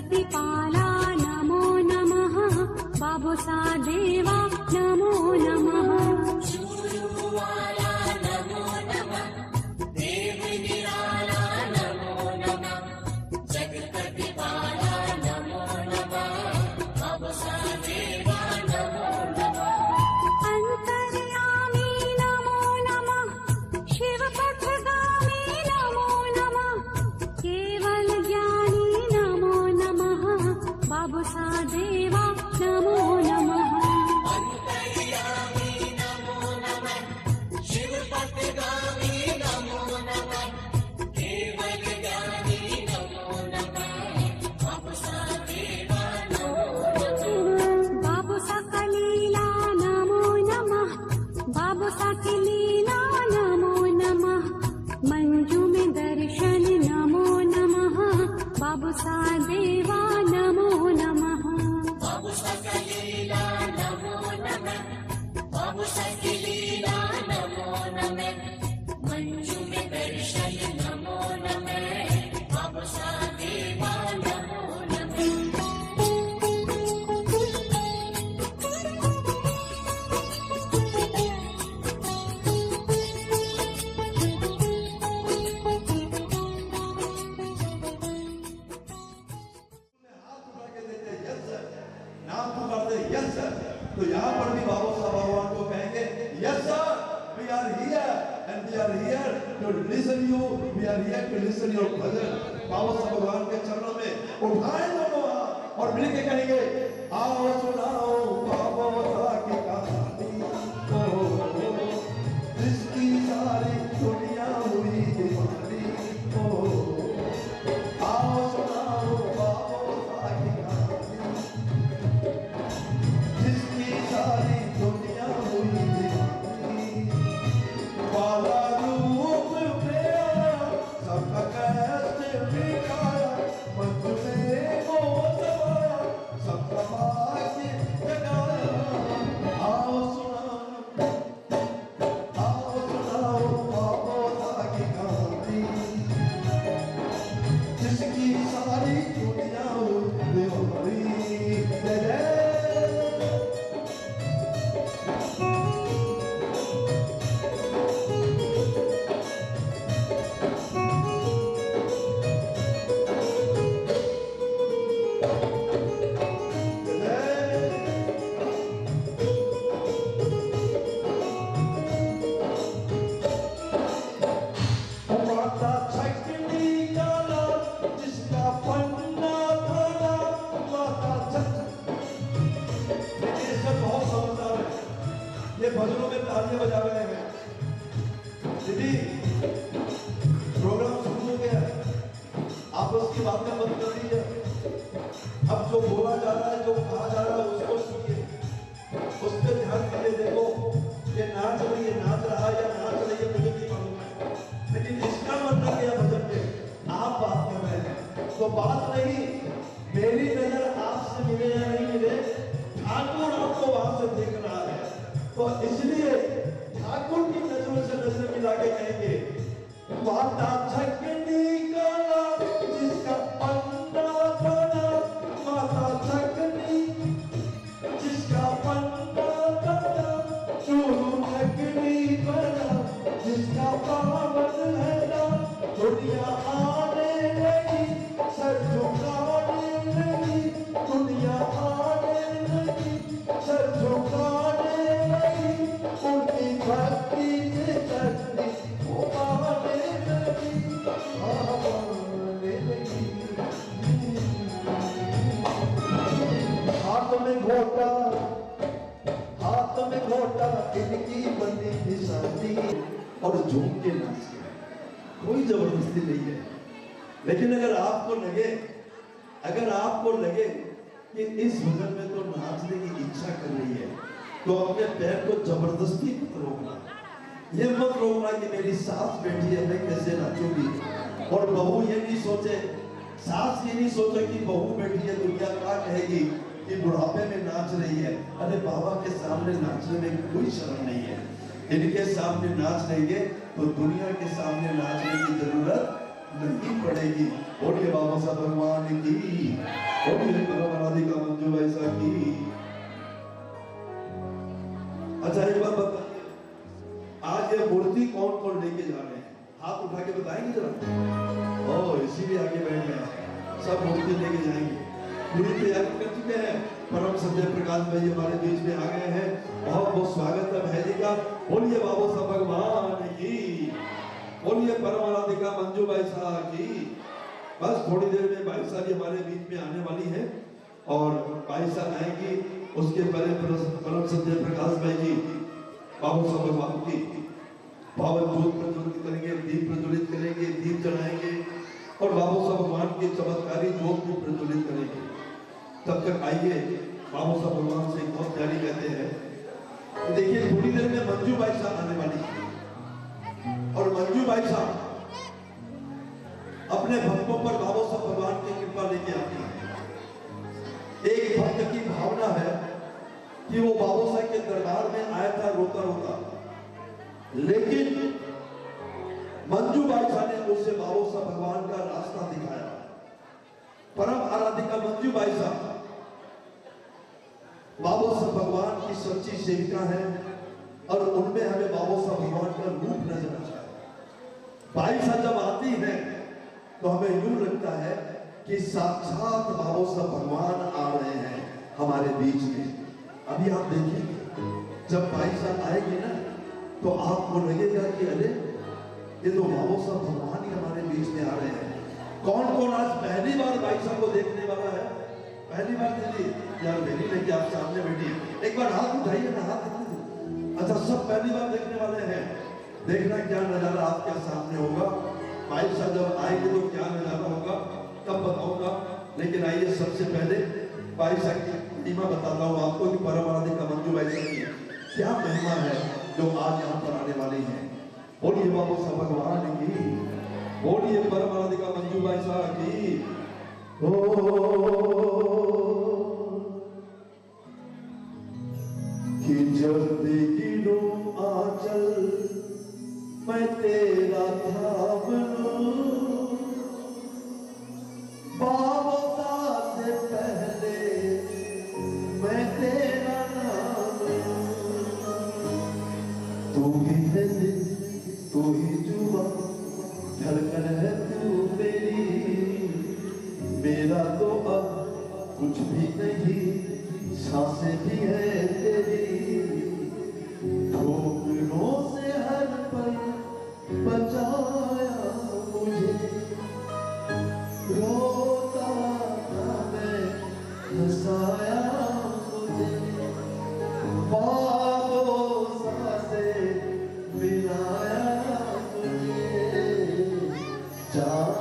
जगत्प्रतिपाला नमो नमः बाबूसा देवा नमो नमः शूरुवाला नमो नमः देव निराला नमो नमः जगत्प्रतिपाला नमो नमः बाबूसा देवा नमो नमः अंतर्यामी नमो नमः शिवपथगामी नमो नमः केवल ज्ञानी नमो नमः बाबूसा देवा नमो नमः अंतर्यामी नमो नमः शिवपथगामी नमो नमः केवल ज्ञानी नमो नमः बाबूसा देवा नमो नमः बाबूसा कलीला नमो नमः बाबूसा की लीला नमो नमः मंजू में दर्शन नमो नमः बाबूसा देवा नमो नमः बाबूसा की लीला नमो नमः बाबूसा की लीला नमो नमः मंजू में दर्शन नमो नमः बाबूसा देवा नमो नमः हाथ उठा के देते यस सर, नाम पुकारते यस सर, तो यहाँ पर भी बाबा साहब भगवान को कहेंगे yes sir, we are here and we are here to listen you, we are here to listen your भजन। बाबा साहब भगवान के चरणों में उठाएं दोनों हाथ और मिल के कहेंगे आओ सुनाओ बाबा साहब की कहानी, ओ जिसकी सारी दुनिया हुई दीवानी, ओ आओ सुनाओ बाबा साहब की कहानी, जिसकी सारी दुनिया हुई दीवानी, वाला रूप में आया सबका कष्ट मिटाया, मंच में को दबाया सबका भाग्य जगाया। आओ सुनाओ बाबा साहब की कहानी, जिसकी सारी दुनिया दीवानी। जय जय माता छकनी काला जिसका पन्ना काला, माता ये सब बहुत समझदार है, ये भजनों में तालियां बजा रहे हैं। दीदी प्रोग्राम शुरू हो गया, आपस की बातें मत कर लीजिए, अब जो बोला जा रहा है जो कहा जा रहा है उसको सुनिए, उस पर ध्यान दीजिए। देखो ये नाच रही है, नाच रहा है या नाच रही है मुझे नहीं मालूम है, लेकिन इसका मन लग गया भजन में, आप बात कर रहे हैं तो बात नहीं, मेरी नजर आपसे मिले या नहीं मिले, ठाकुर आपको वहां से देख रहा है, तो इसलिए ठाकुर की नजरों से नजर मिला के कहेंगे माता छकनी काला जिसका पन्ना काला, माता छकनी जिसका पन्ना काला, चूरू छकनी काला जिसका पावन है नाम, दुनिया आने लगी सर झुकाने लगी, दुनिया आने लगी सर झुकाने लगी, उनकी भक्ति से धरती वो आने लगी, आने लगी। हाथ में घोटा इनकी बनी निशानी और झूम के नाच के, कोई जबरदस्ती नहीं है। लेकिन अगर आपको लगे कि इस भजन में तो नाचने की इच्छा कर रही है, तो अपने पैर को जबरदस्ती मत रोकना, ये मत रोकना कि मेरी सास बैठी है मैं कैसे नाचूंगी, और बहू ये नहीं सोचे, सास ये नहीं सोचे कि बहू बैठी है दुनिया क्या कहेगी कि बुढ़ापे में नाच रही है। अरे बाबा के सामने नाचने में कोई शर्म नहीं है, इनके सामने नाच लेंगे तो दुनिया के सामने नाचने की जरूरत नहीं पड़ेगी। बोलिए बाबा साहब भगवान की। बोलिए परमाराधिका मंजू वैसा की। अच्छा एक बात बताइए, आज ये मूर्ति कौन कौन लेके जा रहे हैं? हाथ उठा के बताएंगे जरा। ओ इसीलिए आगे बैठ गए, सब मूर्ति लेके जाएंगे। पूरी तैयारी कर चुके हैं। परम सत्य प्रकाश भाई जी हमारे बीच में आ गए हैं। बहुत बहुत स्वागत है भाई जी का। बोलिए बाबू साहब भगवान की, बोलिए परमाराधिका मंजू भाई साहब की। बस थोड़ी देर में भाई साहब हमारे बीच में आने वाली है और भाई साहब आएंगी। उसके पहले परम सत्य प्रकाश भाई जी बाबू साहब भगवान की पावन ज्योत प्रज्वलित करेंगे, दीप प्रज्वलित करेंगे, दीप जलाएंगे और बाबू साहब भगवान की चमत्कारी ज्योत भी प्रज्वलित करेंगे। तब तक आइए बाबू साहब भगवान से एक बहुत प्यारी कहते हैं। देखिए थोड़ी देर में मंजू भाई साहब आने वाली है और मंजू भाई साहब अपने भक्तों पर बाबू साहब भगवान की कृपा लेके आती है। एक भक्त की भावना है कि वो बाबू साहब के दरबार में आया था रोता रोता, लेकिन मंजू भाई साहब ने उसे बाबू साहब भगवान का रास्ता दिखाया। परम आराधिका मंजू भाई साहब बाबू साहब भगवान की सच्ची सेविका है और उनमें हमें बाबू साहब भगवान का रूप नजर आता है। भाई साहब जब आती है तो हमें यूं लगता है कि साक्षात बाबू साहब भगवान आ रहे हैं हमारे बीच में। अभी आप देखिए जब भाई साहब आएंगे ना तो आपको लगेगा कि अरे ये तो बाबू साहब भगवान ही हमारे बीच में आ रहे हैं। कौन कौन आज पहली बार भाई साहब को देखने वाला है? पहली बार दीदी यार मेरी लेके आप सामने बैठी है, एक बार हाथ उठाइए ना, हाथ उठाइए। अच्छा सब पहली बार देखने वाले हैं। देखना क्या नजारा आपके सामने होगा। भाई साहब जब आएंगे तो क्या नजारा होगा तब बताऊंगा, लेकिन आइए सबसे पहले भाई साहब की महिमा बताता हूँ आपको कि परम आराधिका मंजू भाई साहब की क्या महिमा है जो आज यहाँ पर आने वाली है। बोलिए बाबू साहब भगवान की, बोलिए परम आराधिका मंजू भाई साहब की। कि जब गिरूं आंचल मैं तेरा थाम लूं, बाबू साहब से पहले मैं तेरा नाम लूं। तू ही है दिल, तू ही जुबां, धड़कन है तू मेरी, मेरा तो अब कुछ भी नहीं, सांसें भी है तेरी। ठोकरों से हर पल बचाया मुझे, रोता था मैं हंसाया मुझे, बाबू साहब से मिलाया मुझे। जान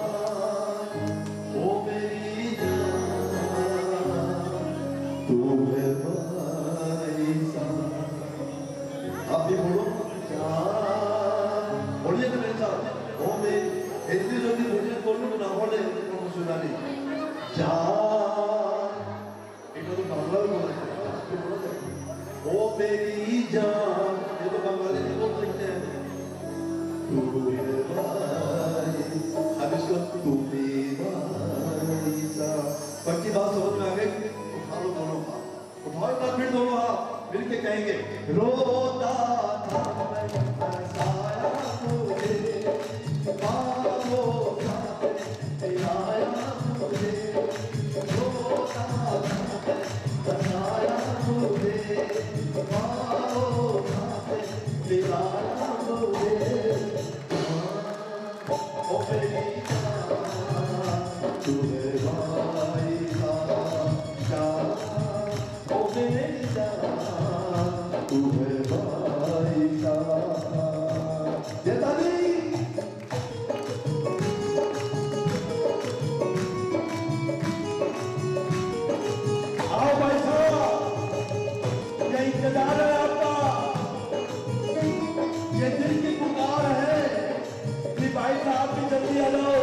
ओ मेरी जान तू है भाई साहब। आप भी बोलो जान, बोलिए तो मेरे साथ। ओ मेरी इतनी जल्दी मुझे बोलूं ना बोले प्रमोशनली जान, एक तो बांग्ला में बोला है। ओ मेरी जान, ये तो बंगाली में बोल सकते हैं। तू है भाई, अब इसको तू भाई साहब। पक्की बात समझ में आ गई? उठा लो दोनों हाथ, उठाओ एक बार फिर दोनों हाथ मिलके कहेंगे। रोता था मैं हंसाया मुझे, बाबू साहब ने मिलाया मुझे, रोता था मैं हंसाया मुझे, बाबू साहब ने मिलाया मुझे। ओ मेरी जान तू है भाई साहब, ओ मेरी जान तू है भाई साहब। देता नहीं आओ भाई साहब, ये इंतजार है आपका, ये दिल की पुकार है कि भाई साहब भी जल्दी आ जाओ।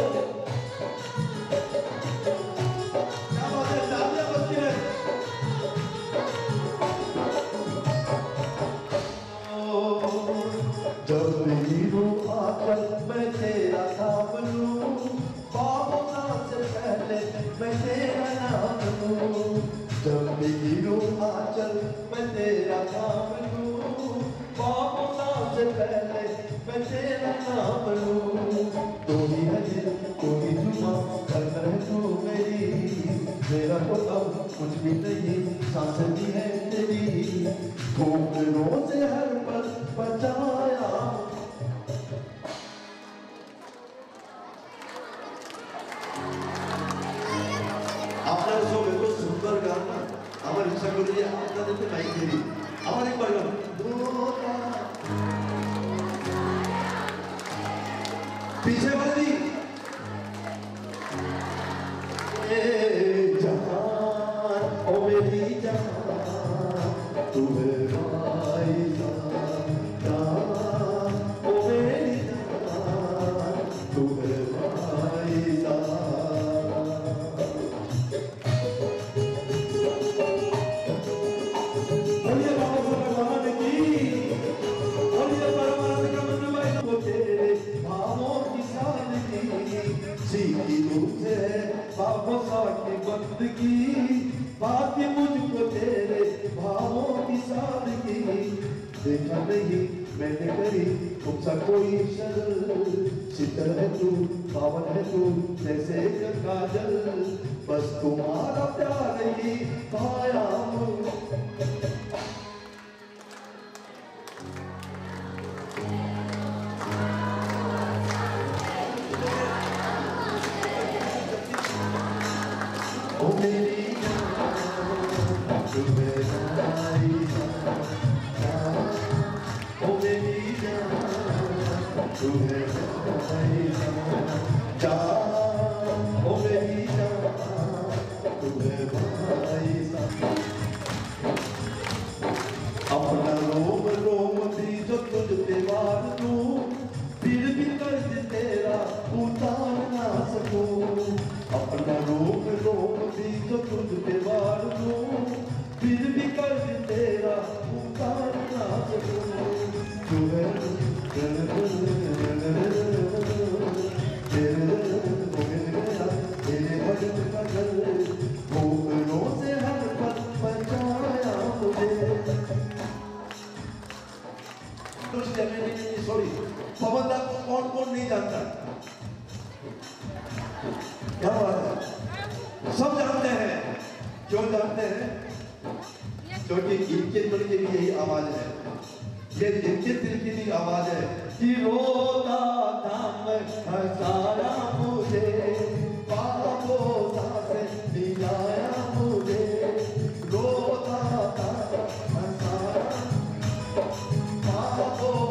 लूं आंचल मैं तेरा थाम लूं, बाबूसा से पहले मैं तेरा नाम लूं। तू ही है दिल तू ही जुबां धड़कन है तू मेरी, मेरा तो अब कुछ भी नहीं सांस भी है तेरी। घूमरों से हर पल बचाया। আপনার সব এত সুন্দর গান না, আমার ইচ্ছা করি যে আপনাদেরকে মাইক দিই। আমার একবার গান पीछे वाली जहान ओ मेरी जहान तू मेरी जान ओ मेरी जान तू मेरी जान। बोलिए बाबा भगवान की, बोलिए परमानंद का मंत्र भाई वो तेरे भावों की सादगी सीखी तुझे बाबा सा की बंदगी, बाकी मुझको तेरे भावों की सादगी। देखा नहीं मैंने करी तुमसा कोई शर्म, शीतल है तू पावन है तू जैसे काजल, बस तुम्हारा प्यार ही पाया हूँ। ओ मेरी जान तू मेरी जान, ओ मेरी जान तू मेरी जान, ओ मेरी जान तू मेरी जान। अपना रोम रोम भी जो तुझ पे वार दूं, फिर भी कर्ज तेरा उतार ना सकूं। अपना रोम रोम भी जो तुझ पे वार दूं, फिर भी कर्ज तेरा उतार ना सकूं। तू है तेरे भजन का जल, घूमरों से हर पल बचाया मुझे। सॉरी पवन दा को कौन कौन नहीं जानता? क्या बात है, सब जानते हैं। क्यों जानते हैं? क्योंकि इनके दिल की भी यही आवाज है, ये इनके दिल की भी आवाज है कि रोता था मैं हंसाया मुझे, बाबों से मिलाया मुझे, रोता था हंसाया बाबों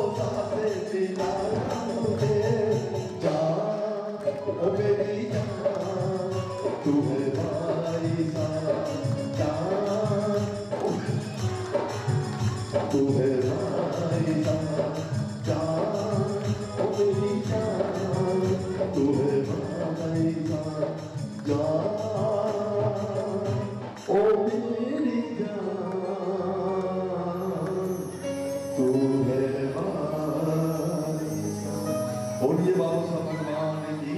से मिलाया मुझे। जान ओ मेरी जान तू है भाई जान, तू है भाई जान ओ मेरी जान तू है भाई जान ओ मेरी जान तू है भाई। बोलिए बाबू साहब भगवान की,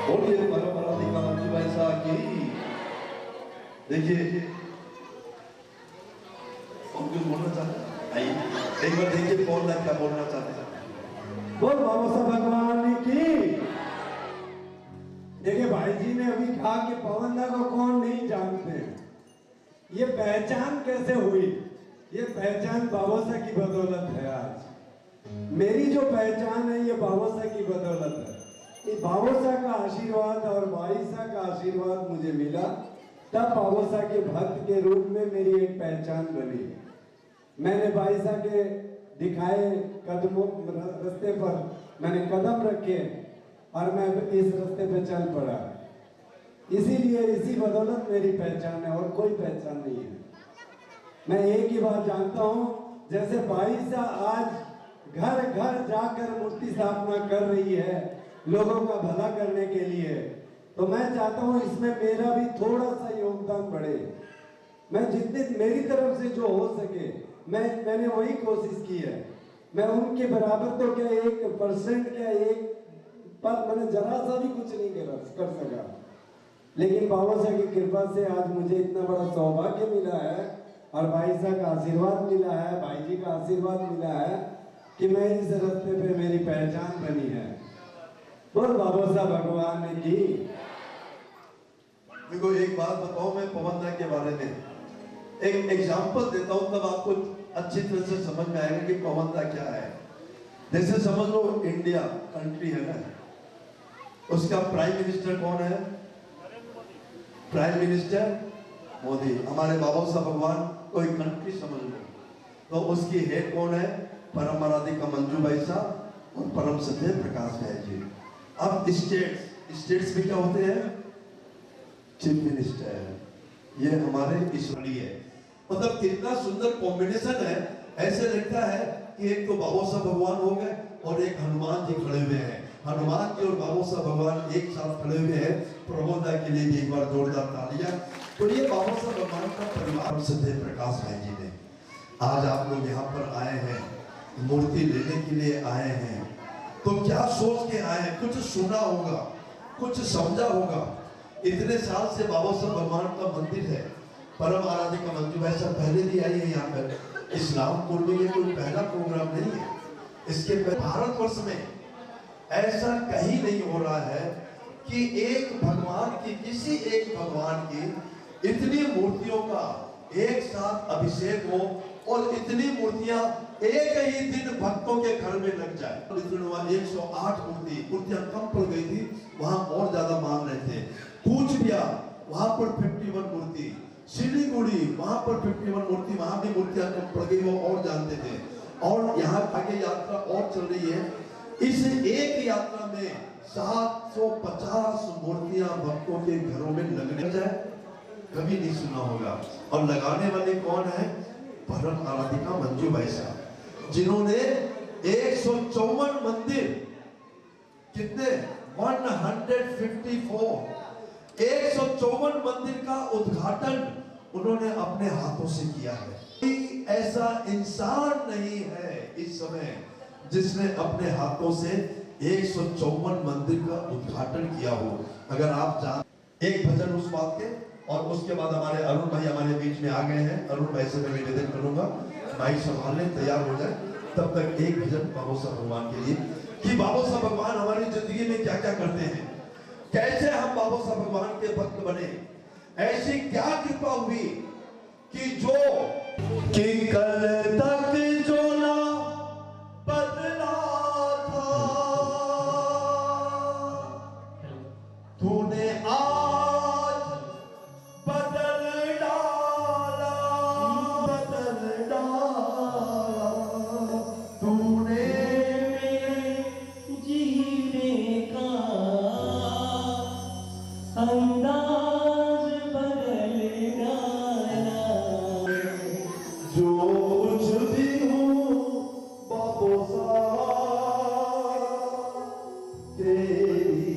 बोलिए परमानंद का मंत्र वैसा की। देखिए हम कुछ बोलना चाहते हैं, आइए एक बार देखिए कौन ना क्या बोलना चाहते हैं। बोल बाबा साहब भगवान की। देखिए भाई जी ने अभी कहा कि पवन दा को कौन नहीं जानते हैं। ये पहचान कैसे हुई? ये पहचान बाबोसा की बदौलत है। आज मेरी जो पहचान है ये बाबोसा की बदौलत है। ये बाबोसा का आशीर्वाद और बाईसा का आशीर्वाद मुझे मिला, तब बाबोसा के भक्त के रूप में मेरी एक पहचान बनी। मैंने बाईसा के दिखाए कदमों रास्ते पर मैंने कदम रखे और मैं इस रास्ते पे चल पड़ा। इसीलिए इसी बदौलत मेरी पहचान है और कोई पहचान नहीं है। मैं एक ही बात जानता हूँ, जैसे बाईसा आज घर घर जाकर मूर्ति स्थापना कर रही है लोगों का भला करने के लिए, तो मैं चाहता हूँ इसमें मेरा भी थोड़ा सा योगदान बढ़े। मैं जितनी मेरी तरफ से जो हो सके मैंने वही कोशिश की है। मैं उनके बराबर तो क्या 1% क्या 1 पर मैंने जरा सा भी कुछ नहीं कर सका, लेकिन बाबा साहब की कृपा से आज मुझे इतना बड़ा सौभाग्य मिला है और भाई साहब का आशीर्वाद मिला है, भाई जी का आशीर्वाद मिला है कि मैं इस रास्ते पे मेरी पहचान बनी है। बोल बाबा साहब भगवान ने की। देखो एक बात बताओ मैं पवन दा के बारे में, एक एग्जांपल देता हूं तब आपको अच्छी तरह से समझ में आएगा कि पवन दा क्या है। जैसे समझ लो इंडिया कंट्री है ना, उसका प्राइम मिनिस्टर कौन है? Prime minister Modi. हमारे बाबा साहब भगवान कोई कंट्री समझ लो तो उसकी हेड कौन है? परम आराधिका मंजू भाई साहब और परम सत्य प्रकाश भाई जी। अब स्टेट्स में क्या होते हैं? Chief minister. ये हमारे ईश्वरी है। मतलब कितना सुंदर कॉम्बिनेशन है। ऐसे लगता है कि एक तो बाबा साहब भगवान हो गए और एक हनुमान जी खड़े हुए हैं। हनुमान जी और बाबा साहब भगवान एक साथ खड़े हुए हैं। प्रबोधा के लिए भी एक बार जोरदार तालियां। तो ये बाबा साहब भगवान का परिवार सत्य प्रकाश भाई जी ने आज आप लोग यहाँ पर आए हैं, मूर्ति लेने के लिए आए हैं, तो क्या सोच के आए हैं? कुछ सुना होगा, कुछ समझा होगा। इतने साल से बाबा साहब भगवान का मंदिर है। परम आराधिका मंजू भाई साहब पहले भी आई है यहाँ पर। इस्लामपुर में ये कोई पहला प्रोग्राम नहीं है। इसके भारतवर्ष में ऐसा कहीं नहीं हो रहा है कि एक भगवान की, किसी एक भगवान की इतनी मूर्तियों का एक साथ अभिषेक हो और इतनी मूर्तियां एक ही दिन भक्तों के घर में लग जाए। 108 मूर्तियां कम पड़ गई थी, वहां और ज्यादा मांग रहे थे। कूच बिहार वहां पर 51 मूर्ति, सिलीगुड़ी वहां पर 51 मूर्ति, वहां भी मूर्तियां कम पड़ गई, वो और जानते थे। और यहाँ आगे यात्रा और चल रही है। इस एक यात्रा में 750 मूर्तियां भक्तों के घरों में लगने जाए, कभी नहीं सुना होगा। और लगाने वाले कौन है? परम आराधिका मंजू भाई साहब, जिन्होंने 154 मंदिर, कितने? 154 मंदिर का उद्घाटन उन्होंने अपने हाथों से किया है। ऐसा इंसान नहीं है इस समय जिसने अपने हाथों से 154 मंदिर का उद्घाटन किया हो। अगर आप जान, एक भजन उस बात के, और उसके बाद हमारे अरुण भाई हमारे बीच में आ गए हैं। अरुण भाई से मैं निवेदन करूंगा भाई संभालने तैयार हो जाए, तब तक एक भजन बाबा साहब भगवान के लिए कि बाबा साहब भगवान हमारी जिंदगी में क्या क्या करते हैं, कैसे हम बाबा साहब भगवान के भक्त बने, ऐसी क्या कृपा हुई कि कल तक जो ना बदला था तूने आज बदल डाला, तूने जीने का अंदाज बदल डाला। जो कुछ भी हूँ बाबा साहब तेरी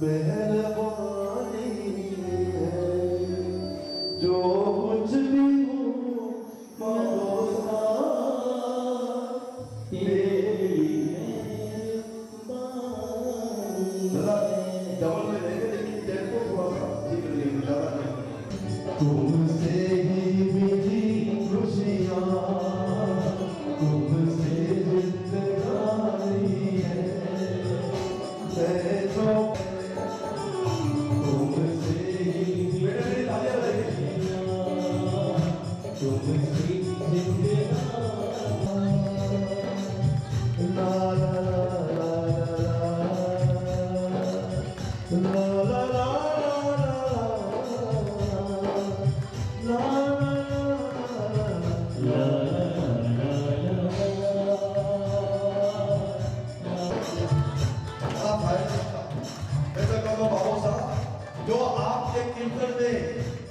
मेहरबानी है। जो कुछ भी हूँ बाबा साहब तेरी डबल में रहेगा, लेकिन टेम्पो थोड़ा सा ठीक है, ज्यादा नहीं। तुमसे ही मिली खुशियाँ, तुमसे जिंदगानी है। मैं जो तुमसे ही तुमसे जिंदगानी ला ला ला ला ला जो आपके कीर्तन में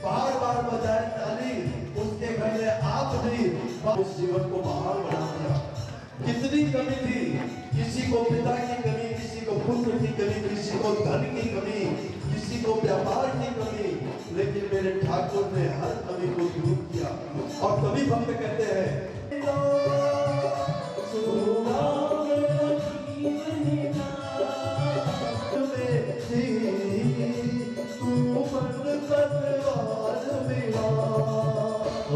बार बार बजाए ताली, उसके घर में आप नहीं उस जीवन को बहाल बना दिया। कितनी कमी थी, किसी को पिता की कमी, किसी को पुत्र की कमी, किसी को धन की कमी, किसी को व्यापार की कमी, लेकिन मेरे ठाकुर ने हर कमी को दूर किया। और तभी भक्त कहते हैं तू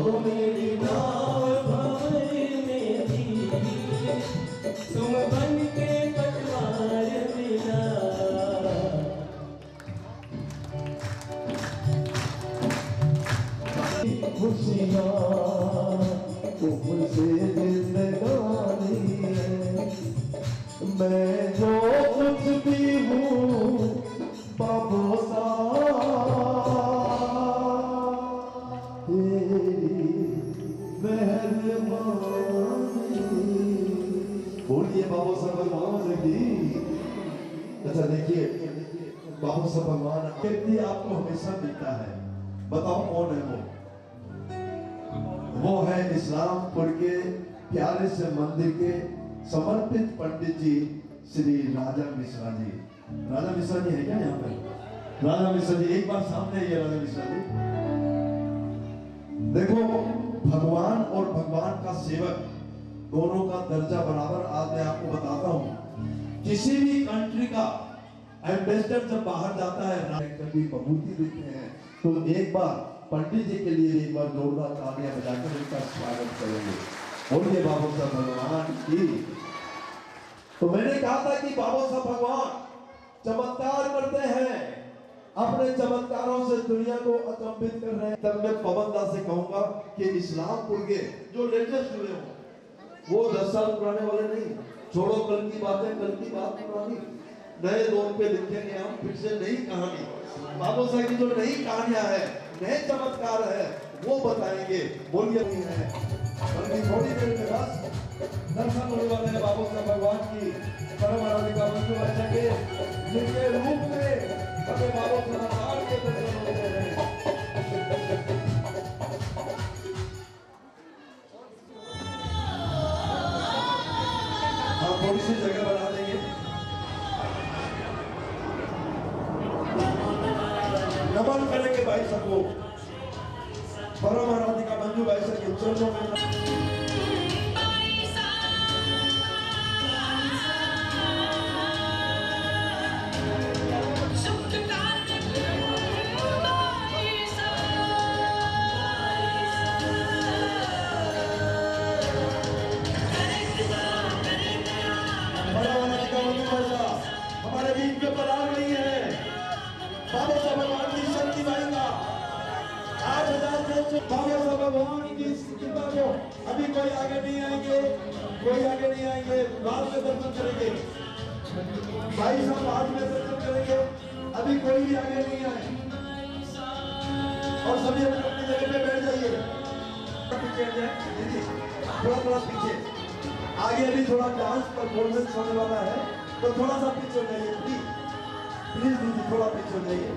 ओ मेरी नाव भंवर में थी, तुम बन के पतवार मिला। खुशियाँ तुमसे जिंदगानी है, मैं जो कुछ भी हूँ बाबूसा तेरी मेहरबानी। बोलिए बाबू साहब भगवान की। अच्छा देखिए, बाबू साहब भगवान व्यक्ति आपको हमेशा मिलता है, बताओ कौन है वो? वो है इस्लामपुर के प्यारे से मंदिर के समर्पित पंडित जी श्री राजा मिश्रा जी। राजा मिश्रा जी है क्या यहाँ पर? राजा मिश्रा जी एक बार सामने आइए। राजा मिश्रा जी देखो, भगवान और भगवान का सेवक दोनों का दर्जा बराबर। आज मैं आपको बताता हूँ, किसी भी कंट्री का एम्बेसडर जब बाहर जाता है कभी बबूती देते हैं, तो एक बार पंडित जी के लिए एक बार जोरदार तालियां बजाकर उनका स्वागत करेंगे। बोलिए बाबू साहब भगवान की। तो मैंने कहा था कि बाबू साहब भगवान चमत्कार करते हैं, अपने चमत्कारों से दुनिया को अचंभित कर रहे हैं। तब मैं पवन दास से कहूंगा कि इस्लामपुर के जो लेटेस्ट हुए हो, वो 10 साल पुराने वाले नहीं, छोड़ो कल की बातें, कल की बात पुरानी, नए दौर पे लिखेंगे हम फिर से नई कहानी। बाबू साहब की जो नई कहानियां है, नए चमत्कार है, वो बताएंगे। बोलिए नहीं है, बल्कि थोड़ी देर में बस दर्शन होने वाले हैं बाबू साहब भगवान की परम आराधिका मंजू भाई के, जिनके रूप में हमें बाबू साहब के दर्शन होते हैं। हम थोड़ी सी जगह बना देंगे। नमन करेंगे भाई सबको, परम आराधिका मंजू भाई साहब के चरणों में। हमारे बीच में पधार रही है बाबा साहब भगवान की शक्ति भाई का 8,000 बाबा साहब भगवान की कृपा को। अभी कोई आगे नहीं आएंगे, कोई आगे नहीं आएंगे, बाद में दर्शन करेंगे भाई साहब, बाद में दर्शन करेंगे। अभी कोई भी आगे नहीं आए और सभी अपनी अपनी जगह पे बैठ जाइए। पीछे हट जाए दीदी, थोड़ा थोड़ा पीछे। आगे अभी थोड़ा डांस परफॉर्मेंस होने वाला है, तो थोड़ा सा पीछे हो जाइए प्लीज, प्लीज दीदी थोड़ा पीछे हो जाइए।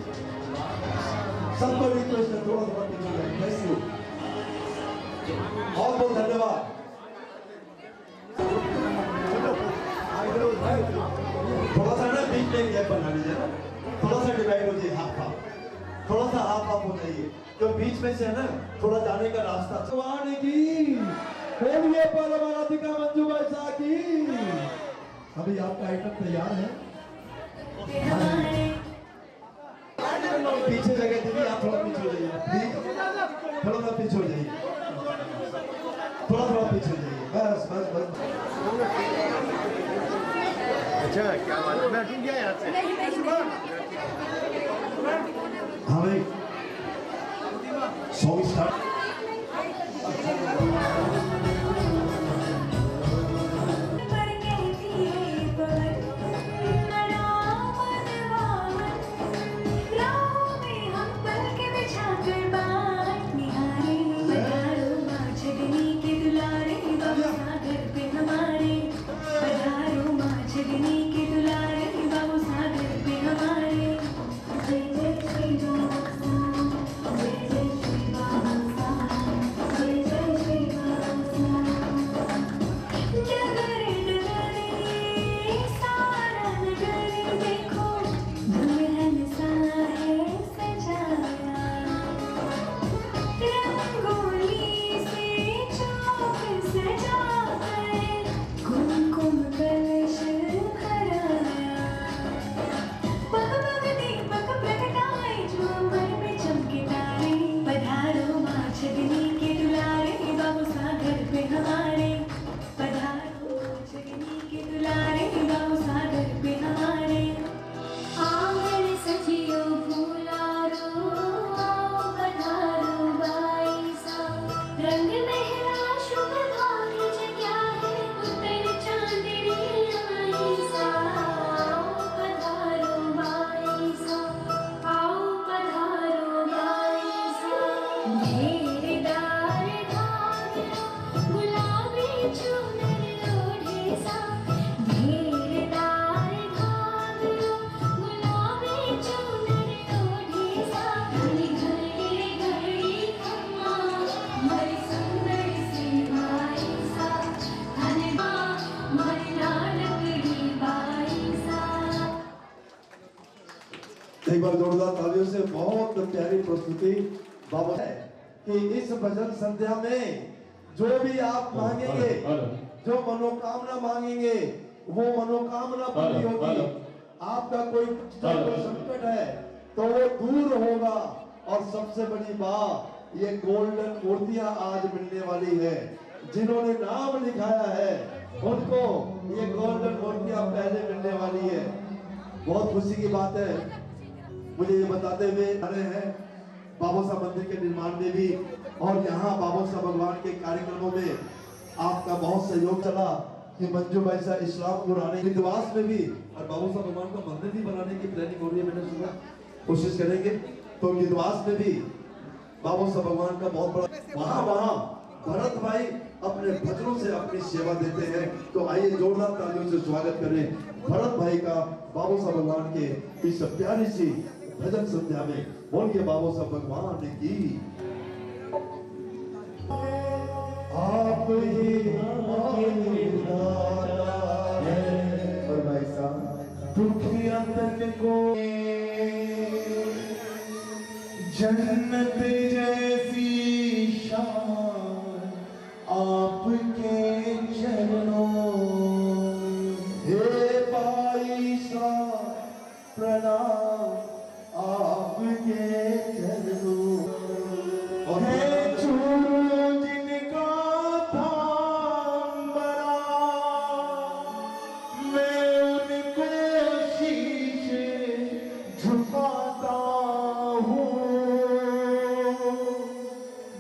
सबको रिक्वेस्ट है, थोड़ा थोड़ा पीछे हो जाइए। थैंक यू, बहुत बहुत धन्यवाद। थोड़ा सा ना बीच में गैप बना लीजिए ना, थोड़ा सा डिवाइड हो जाइए, हाफ हाफ, थोड़ा सा हाफ हाफ हो जाइए, जो बीच में से है ना थोड़ा जाने का रास्ता। भगवान की बोलिए, परम आराधिका मंजू भाई साहब की। अभी आपका आइटम तैयार है। पीछे जगह दीदी, आप थोड़ा पीछे हो जाइए, थोड़ा सा पीछे हो जाइए, थोड़ा थोड़ा पीछे हो जाइए, बस बस बस। अच्छा क्या बात है, मैं टूट गया यहाँ से। हाँ भाई, सॉन्ग स्टार्ट। जय जय श्री राम, जय जय श्री राम। एक बार जोरदार तालियों से बहुत प्यारी प्रस्तुति बाबा है कि इस भजन संध्या में जो भी आप मांगेंगे, जो मनोकामना मांगेंगे, वो मनोकामना पूरी होगी। आपका कोई संकट है तो वो दूर होगा। और सबसे बड़ी बात, ये गोल्डन मूर्तियां आज मिलने वाली है। जिन्होंने नाम लिखाया है उनको ये गोल्डन मूर्तियां पहले मिलने वाली है। बहुत खुशी की बात है। मुझे ये बताते हुए आ रहे हैं बाबोसा मंदिर के निर्माण में भी, और यहाँ बाबोसा भगवान के कार्यक्रमों में आपका बहुत सहयोग चला कि मंजू भाई साहब इस्लामपुर आने विद्वास में भी, और बाबोसा भगवान का मंदिर भी बनाने की प्लानिंग हो रही है। मैंने सुना, कोशिश करेंगे तो विद्वास में भी बाबोसा भगवान का बहुत बड़ा वहाँ भरत भाई अपने भजनों से अपनी सेवा देते हैं। तो आइए जोरदार तालियों से स्वागत करें भरत भाई का बाबोसा भगवान के इस प्यारी सी भजन संध्या में। बोलिए बाबोसा भगवान की। आप ही और भाई साहब दुखिया तन को जन्नत जैसी शान आपके चरणों, हे भाई साहब प्रणाम आपके चरणों। है चूरू जिनका धाम बना, मैं उनको शीश झुकाता हूँ।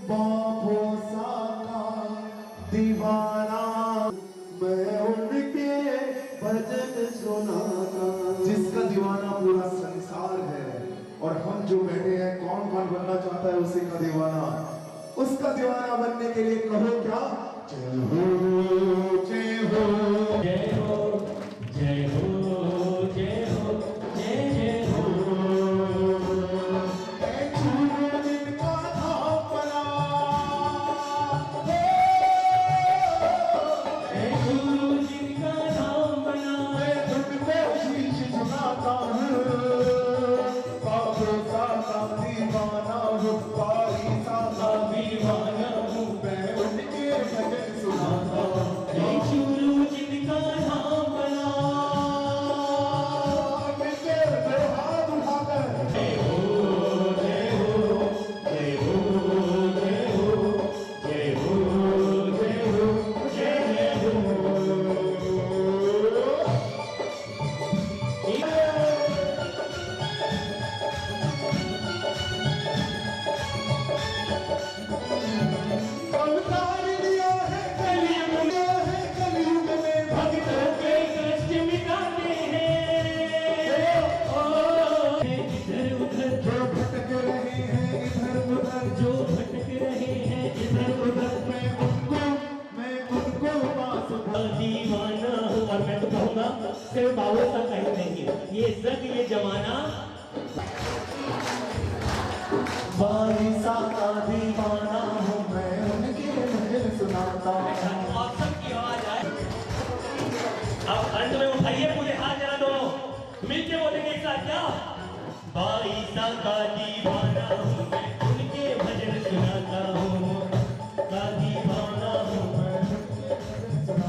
बाबोसा का दीवाना मैं उनके भजन सुनाता। जिसका दीवाना पूरा संसार है, और हम जो बैठे हैं कौन कौन बनना चाहता है उसी का दीवाना। उसका दीवाना बनने के लिए कहो क्या? जय हो जय हो जय हो जय हो जय हो जय जय हो। जिनका धाम बना, गुरु जिनका नाम बना, मैं उनको शीश झुकाता हूँ। बाबोसा का दीवाना हूँ, भाई साहब दीवाना हूँ, मैं उनके भजन सुनाता हूँ। गुरु जिनका नाम बना। मिलके दो हाथ उठाकर जय हो जय हो जय हो जय हो जय हो जय हो जय जय हो। अवतार लिया है कलयुग में भक्तों के कष्ट मिटाते हैं। ओ इधर उधर जो भटक रहे हैं इधर उधर, जो भटक रहे हैं इधर उधर, मैं उनको पास दीवाना हूँ। और मैं तो कहूँगा सिर्फ बाबोसा का ही नहीं है, ये जग ये जमाना बारिशा का दीवाना हूँ, मैं उनके भजन सुनाता हूँ। आप सबकी आवाज आए। अब अंत में उठाइए पूरे हाथ जरा दोनों मिलके बोलेंगे एक साथ क्या? बाईसा का दीवाना हूँ मैं, उनके भजन सुनाता हूँ। का दीवाना हूँ मैं।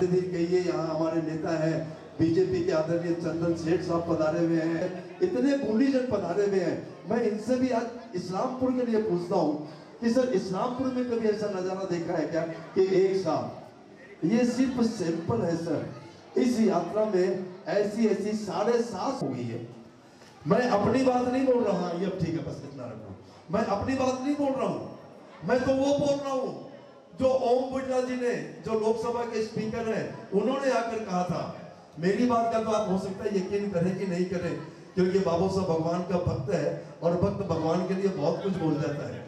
दिन कहिए यहाँ हमारे नेता है बीजेपी के आदरणीय चंदन सेठ साहब पधारे हुए हैं, इतने गुणीजन पधारे हुए हैं। मैं इनसे भी आज इस्लामपुर के लिए पूछता हूँ कि सर इस्लामपुर में कभी ऐसा नजारा देखा है क्या कि एक साथ, ये सिर्फ सैंपल है सर, इस यात्रा में ऐसी 7.5 हो गई है। मैं अपनी बात नहीं बोल रहा, ये अब ठीक है बस इतना रखो। मैं अपनी बात नहीं बोल रहा हूँ, मैं तो वो बोल रहा हूँ जो ओम बिरला जी ने, जो लोकसभा के स्पीकर हैं, उन्होंने आकर कहा था। मेरी बात का तो आप हो सकता है यकीन करें कि नहीं करें, क्योंकि बाबोसा भगवान का भक्त है और भक्त भगवान के लिए बहुत कुछ बोल जाता है।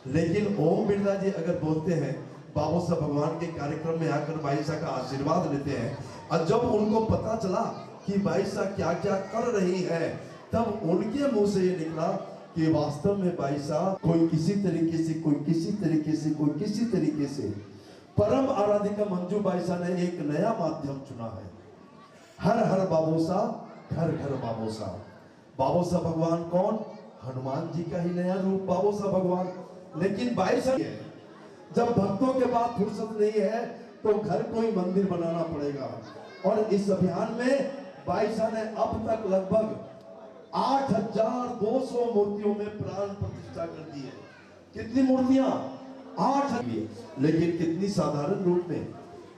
लेकिन ओम बिरला जी अगर बोलते हैं, बाबोसा भगवान के कार्यक्रम में आकर बाईसा का आशीर्वाद लेते हैं, और जब उनको पता चला कि बाईसा क्या क्या कर रही है, तब उनके मुंह से ये निकला कि वास्तव में बाईसा कोई किसी तरीके से, कोई किसी तरीके से, कोई किसी तरीके से परम आराधिका मंजू बाईसा ने एक नया माध्यम चुना है। हर हर बाबोसा, घर घर बाबोसा। बाबू साहब भगवान कौन? हनुमान जी का ही नया रूप बाबू साहब भगवान। लेकिन भाई साहब, जब भक्तों के पास फुर्सत नहीं है तो घर को ही मंदिर बनाना पड़ेगा। और इस अभियान में भाई साहब ने अब तक लगभग 8,200 मूर्तियों में प्राण प्रतिष्ठा कर दी है। कितनी मूर्तियां? 8,000। लेकिन कितनी साधारण रूप में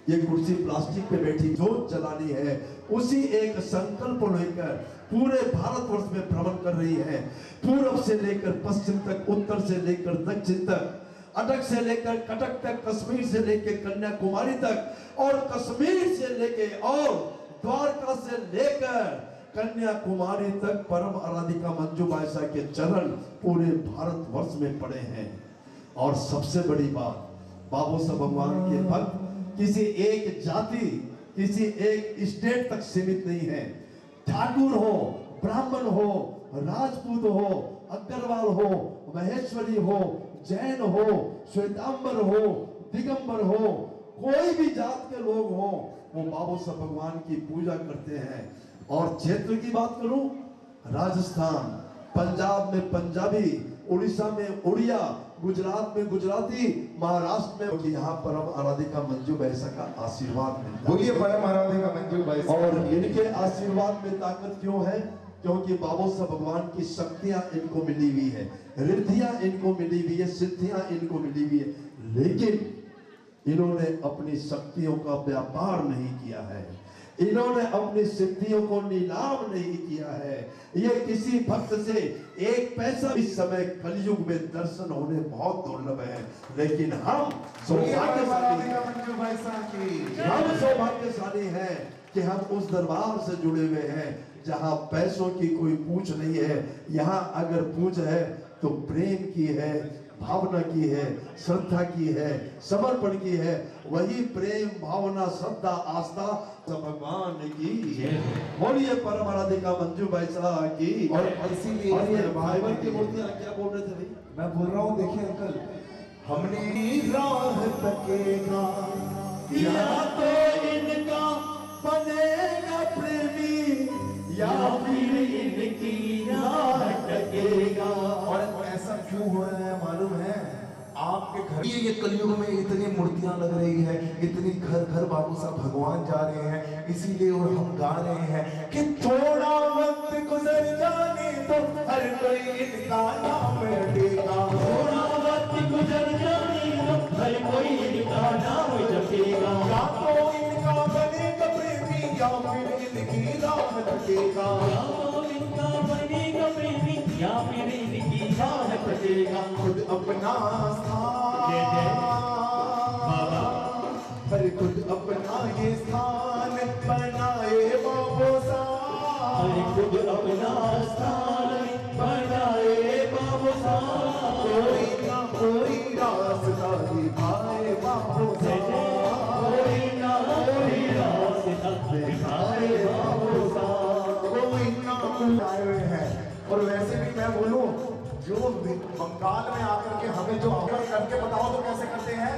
ये कुर्सी प्लास्टिक पे बैठी जोत जलानी है, उसी एक संकल्प को लेकर पूरे भारतवर्ष में भ्रमण कर रही है। पूर्व से लेकर पश्चिम तक, उत्तर से लेकर दक्षिण तक, अटक से लेकर कटक तक, कश्मीर से लेकर कन्याकुमारी तक, और कश्मीर से लेकर और द्वारका से लेकर कन्याकुमारी तक परम आराधिका मंजू बाईसा के चरण पूरे भारतवर्ष में पड़े हैं। और सबसे बड़ी बात, बाबू साहब भगवान के भक्त किसी एक जाति, किसी एक स्टेट तक सीमित नहीं है। ठाकुर हो, ब्राह्मण हो, राजपूत हो, अग्रवाल हो, महेश्वरी हो, जैन हो, श्वेतांबर हो, दिगंबर हो, कोई भी जात के लोग हो, वो बाबू साहब भगवान की पूजा करते हैं। और क्षेत्र की बात करूं, राजस्थान, पंजाब में पंजाबी, उड़ीसा में उड़िया, गुजरात में गुजराती, महाराष्ट्र में, कि यहाँ परम आराधिका मंजू बाईसा का आशीर्वाद मिलता है। बोलिए परम आराधिका मंजू बाईसा। और इनके आशीर्वाद में ताकत क्यों है? क्योंकि बाबू साहब भगवान की शक्तियां इनको मिली हुई है, रिद्धियां इनको मिली हुई है, सिद्धियां इनको मिली हुई है। लेकिन इन्होंने अपनी शक्तियों का व्यापार नहीं किया है, इन्होंने अपनी सिद्धियों को नीलाम नहीं किया है। ये किसी भक्त से एक पैसा इस समय कलयुग में दर्शन होने बहुत दुर्लभ है। लेकिन हम सौभाग्यशाली हैं कि हम उस दरबार से जुड़े हुए हैं जहां पैसों की कोई पूछ नहीं है। यहाँ अगर पूछ है तो प्रेम की है, भावना की है, श्रद्धा की है, समर्पण की है। वही प्रेम, भावना, श्रद्धा, आस्था भगवान की। बोलिए परम आराधिका मंजू बाईसा की। और इसीलिए फाइबर की मूर्तियां क्या बोल रहे थे भाई? मैं बोल रहा हूँ, देखिए अंकल, हमने राह तकेगा या तो इनका बनेगा प्रेमी, या फिर इनकी राह टकेगा। और ऐसा क्यों हो रहा है मालूम है? आपके घर ये कलयुग में इतनी मूर्तियां लग रही है, इतनी घर घर बाबू साहब भगवान जा रहे हैं, इसीलिए और हम गा रहे हैं कि थोड़ा वक्त गुजर जाने तो हर कोई इनका नाम रटेगा। थोड़ा वक्त गुजर जाने तो हर कोई इनका नाम जपेगा। या तो इनका बनेगा प्रेमी, या फिर इनकी राह टकेगा। या तो इनका बनेगा प्रेमी, या फिर इनकी राह टकेगा। खुद अपना जय जय बाबा, हर खुद अपना ये स्थान बनाए बाबू साहब। हर खुद अपना स्थान बनाए बाबू साहब। कोई ना कोई रास्ता दिखाए बाबू साहब। कोई ना कोई रास्ता दिखाए बाबू साहब। कोई ना कोई आए हुए हैं। और वैसे भी मैं बोलूं, जो बंगाल में आकर के हमें जो ऑफर करके बताओ तो कैसे करते हैं?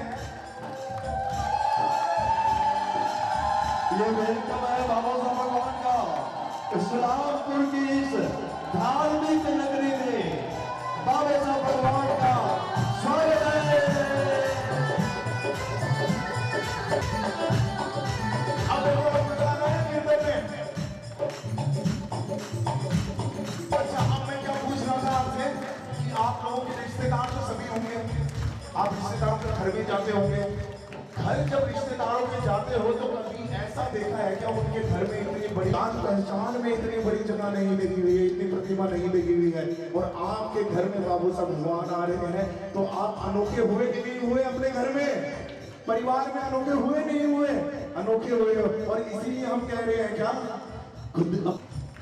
ये वेलकम है बाबा साहब भगवान का इस्लामपुर की इस धार्मिक नगरी में बाबा साहब भगवान का स्वागत है। अब बताना है कीर्तन में। अच्छा, अब मैं क्या पूछ रहा था आपसे कि आप लोगों के रिश्तेदार तो सभी होंगे, आप रिश्तेदारों के घर भी जाते होंगे। घर जब रिश्तेदारों के जाते हो तो कभी ऐसा देखा है क्या उनके घर में इतनी बड़ी जान पहचान में इतनी बड़ी जगह नहीं लगी हुई है, इतनी प्रतिमा नहीं लगी हुई है, और आपके घर में बाबू साहब भगवान आ रहे हैं, तो आप अनोखे हुए कि नहीं हुए? अपने घर में परिवार में अनोखे हुए नहीं हुए? अनोखे हुए हो। और इसीलिए हम कह रहे हैं क्या, खुद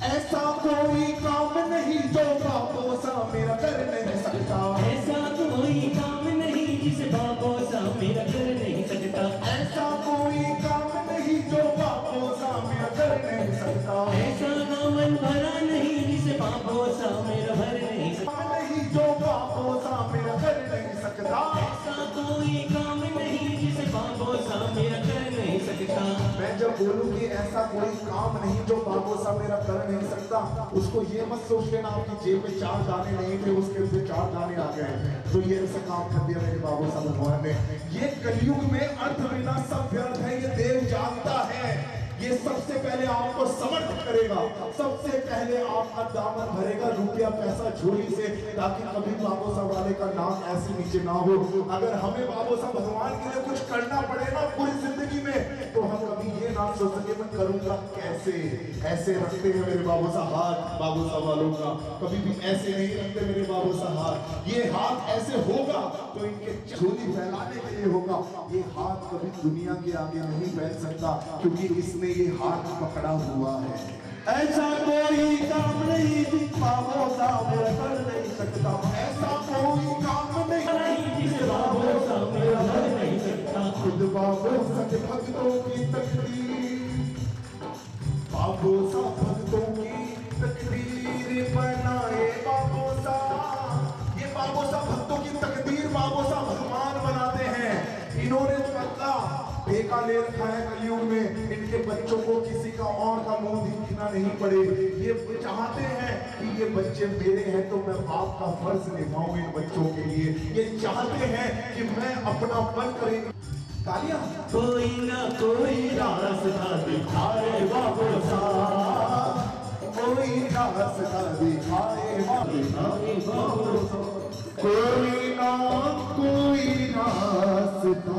ऐसा कोई काम नहीं जो बाबू साहब मेरा कर नहीं सकता। ऐसा कोई काम नहीं जिसे बाबू साहब मेरा कर नहीं सकता। ऐसा कोई काम नहीं जो बाबू साहब मेरा कर नहीं सकता। ऐसा नामन भरा नहीं जिसे बाबू साहब मेरा भर नहीं सकता। काम नहीं जो बाबू साहब मेरा कर नहीं सकता। ऐसा कोई काम नहीं जिसे बाबू साहब मेरा कर नहीं सकता। मैं जब बोलूं कि ऐसा कोई काम नहीं जो बाबू साहब मेरा कर नहीं सकता, उसको ये मत सोच लेना आपकी जेब में 4 दाने नहीं थे, उसके अंदर 4 दाने आ गए, तो ये ऐसा काम कर दिया मेरे बाबू साहब भगवान ने। ये कलयुग में अर्थ बिना सब व्यर्थ है, ये देव जानता है। ये सबसे पहले आपको समर्थ करेगा, सबसे पहले आपका दामन भरेगा रुपया पैसा झोली से, ताकि कभी बाबू साहब वाले का नाम ऐसे नीचे ना हो। अगर हमें बाबू साहब भगवान के लिए कुछ करना पड़े ना पूरी जिंदगी में, तो हम कभी ये ना सोच सके मैं करूंगा कैसे। ऐसे रखते हैं मेरे बाबू साहब हाथ, बाबू साहब वालों का कभी भी ऐसे नहीं रखते मेरे बाबू साहब हाथ। ये हाथ ऐसे होगा तो इनके झोली फैलाने के लिए होगा। ये हाथ कभी दुनिया के आगे नहीं फैल सकता, क्योंकि इसने ये हाथ पकड़ा हुआ है। ऐसा कोई काम नहीं बाबू साहब मेरा कर नहीं सकता, ऐसा कोई काम नहीं जिसे बाबू साहब मेरा कर नहीं सकता। खुद बाबू सच भक्तों की तकदीर, बाबू साहब भक्तों की तकदीर बनाए बाबू साहब। ये बाबू साहब भक्तों की तकदीर बाबू साहब भगवान बनाते हैं। इन्होंने पता ठेका ले रखा है कलयुग में, इनके बच्चों को किसी का और का मुंह दिखना नहीं पड़े। ये चाहते हैं कि ये बच्चे मेरे हैं तो मैं बाप का फर्ज निभाऊं इन बच्चों के लिए। ये चाहते हैं कि मैं अपना पन करें। तालियां। कोई ना कोई रास्ता दिखाए बाबू साहब, कोई रास्ता दिखाए बाबू साहब, कोई ना कोई रास्ता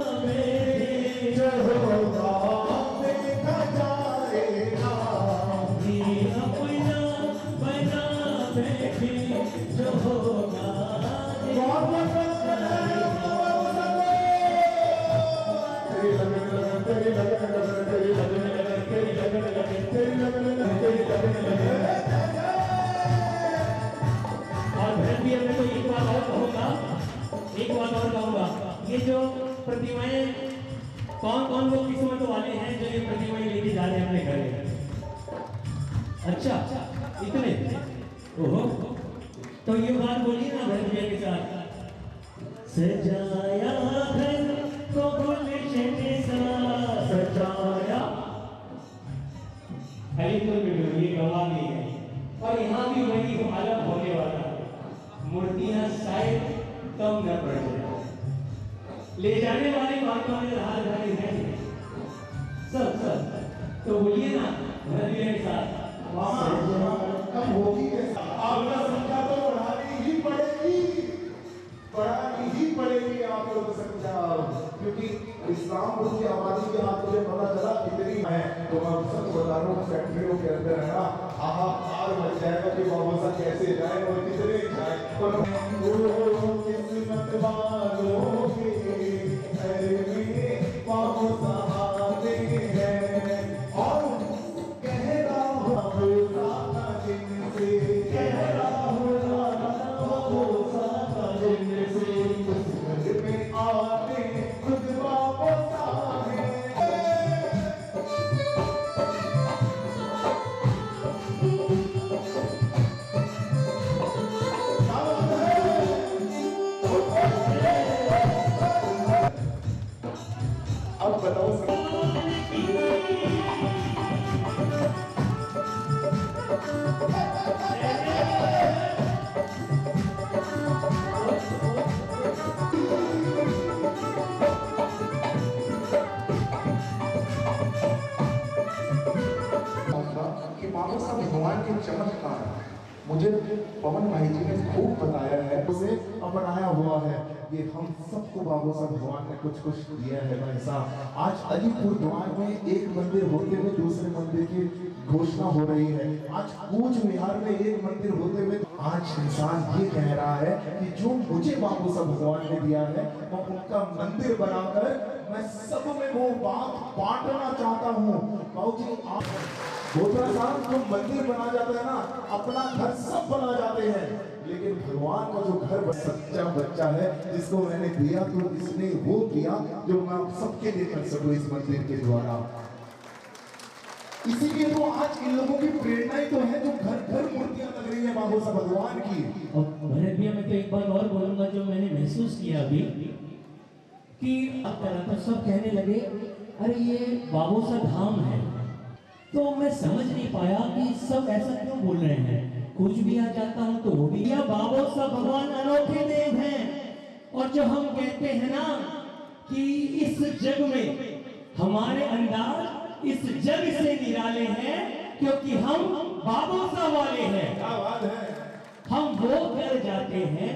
होगा देखा जाएगा। अपना बना बैठे जो होगा एक बात और कहूँगा, ये जो प्रतिमाएं कौन कौन वो किस्मत वाले हैं जो ये प्रतिमाएं लेके जा रहे हैं अपने घर? अच्छा, इतने? ओहो, तो ये बात बोलिए ना भरत भैया के साथ। सजाया घर को गुलशन सा सजाया। खाली तो ये गवाह नहीं है, और यहाँ भी वही हालत होने वाला है। मूर्तियां शायद कम न पड़ जाए, ले जाने वाली बातों में राहदारी है सब सब। तो बोलिए ना भरत के साथ, कब होगी आपका संख्या तो बढ़ानी ही पड़ेगी, बढ़ानी ही पड़ेगी आप लोग संख्या, क्योंकि इस्लामपुर की आबादी के हाथ मुझे पता चला कितनी है। तो मैं सब बता रहा हूँ फैक्ट्रियों के अंदर है ना हाहाकार मच जाएगा कि बाबू साहब कैसे जाए और कितने जाए। किस्मत वालों के घर में बाबू साहब आते हैं, और कहरा बाबू साहब जिनसे, कहरा बाबू साहब जिनसे, उस घर में आते खुद बाबू साहब हैं। अब बताओ कि बाबू साहब भगवान के चमत्कार मुझे पवन भाई जी ने खूब बताया है, उसे अपनाया हुआ है। ये हम सबको बाबू साहब भगवान ने कुछ कुछ दिया है भाई साहब। आज अलीपुर द्वार में एक मंदिर होते हुए दूसरे मंदिर की घोषणा हो रही है। आज कूच बिहार में एक मंदिर होते हुए आज इंसान ये कह रहा है कि जो मुझे बाबू साहब भगवान ने दिया है मैं उनका मंदिर बनाकर मैं सब में वो बात बांटना चाहता हूँ। बाबू जी आप गोत्रा साहब जो मंदिर बना जाता है ना, अपना घर सब बना जाते हैं, लेकिन भगवान का जो घर सच्चा बच्चा है जिसको मैंने दिया तो इसने वो किया जो मैं सबके लिए कर सकूं इस मंदिर के द्वारा। इसीलिए तो आज इन लोगों की प्रेरणा ही तो है जो घर घर मूर्तियां लग रही है बाबू साहब भगवान की। और भरत भैया मैं तो एक बात और बोलूंगा जो मैंने महसूस किया अभी कि अब तरह सब कहने लगे अरे ये बाबू सा धाम है, तो मैं समझ नहीं पाया कि सब ऐसा क्यों बोल रहे हैं। कुछ भी आ जाता हूँ तो वो भी या बाबा साहब भगवान अनोखे देव हैं। और जो हम कहते हैं ना कि इस जग में हमारे अंदाज इस जग से निराले हैं, क्योंकि हम बाबा साहब वाले हैं। क्या बात है। हम वो घर जाते हैं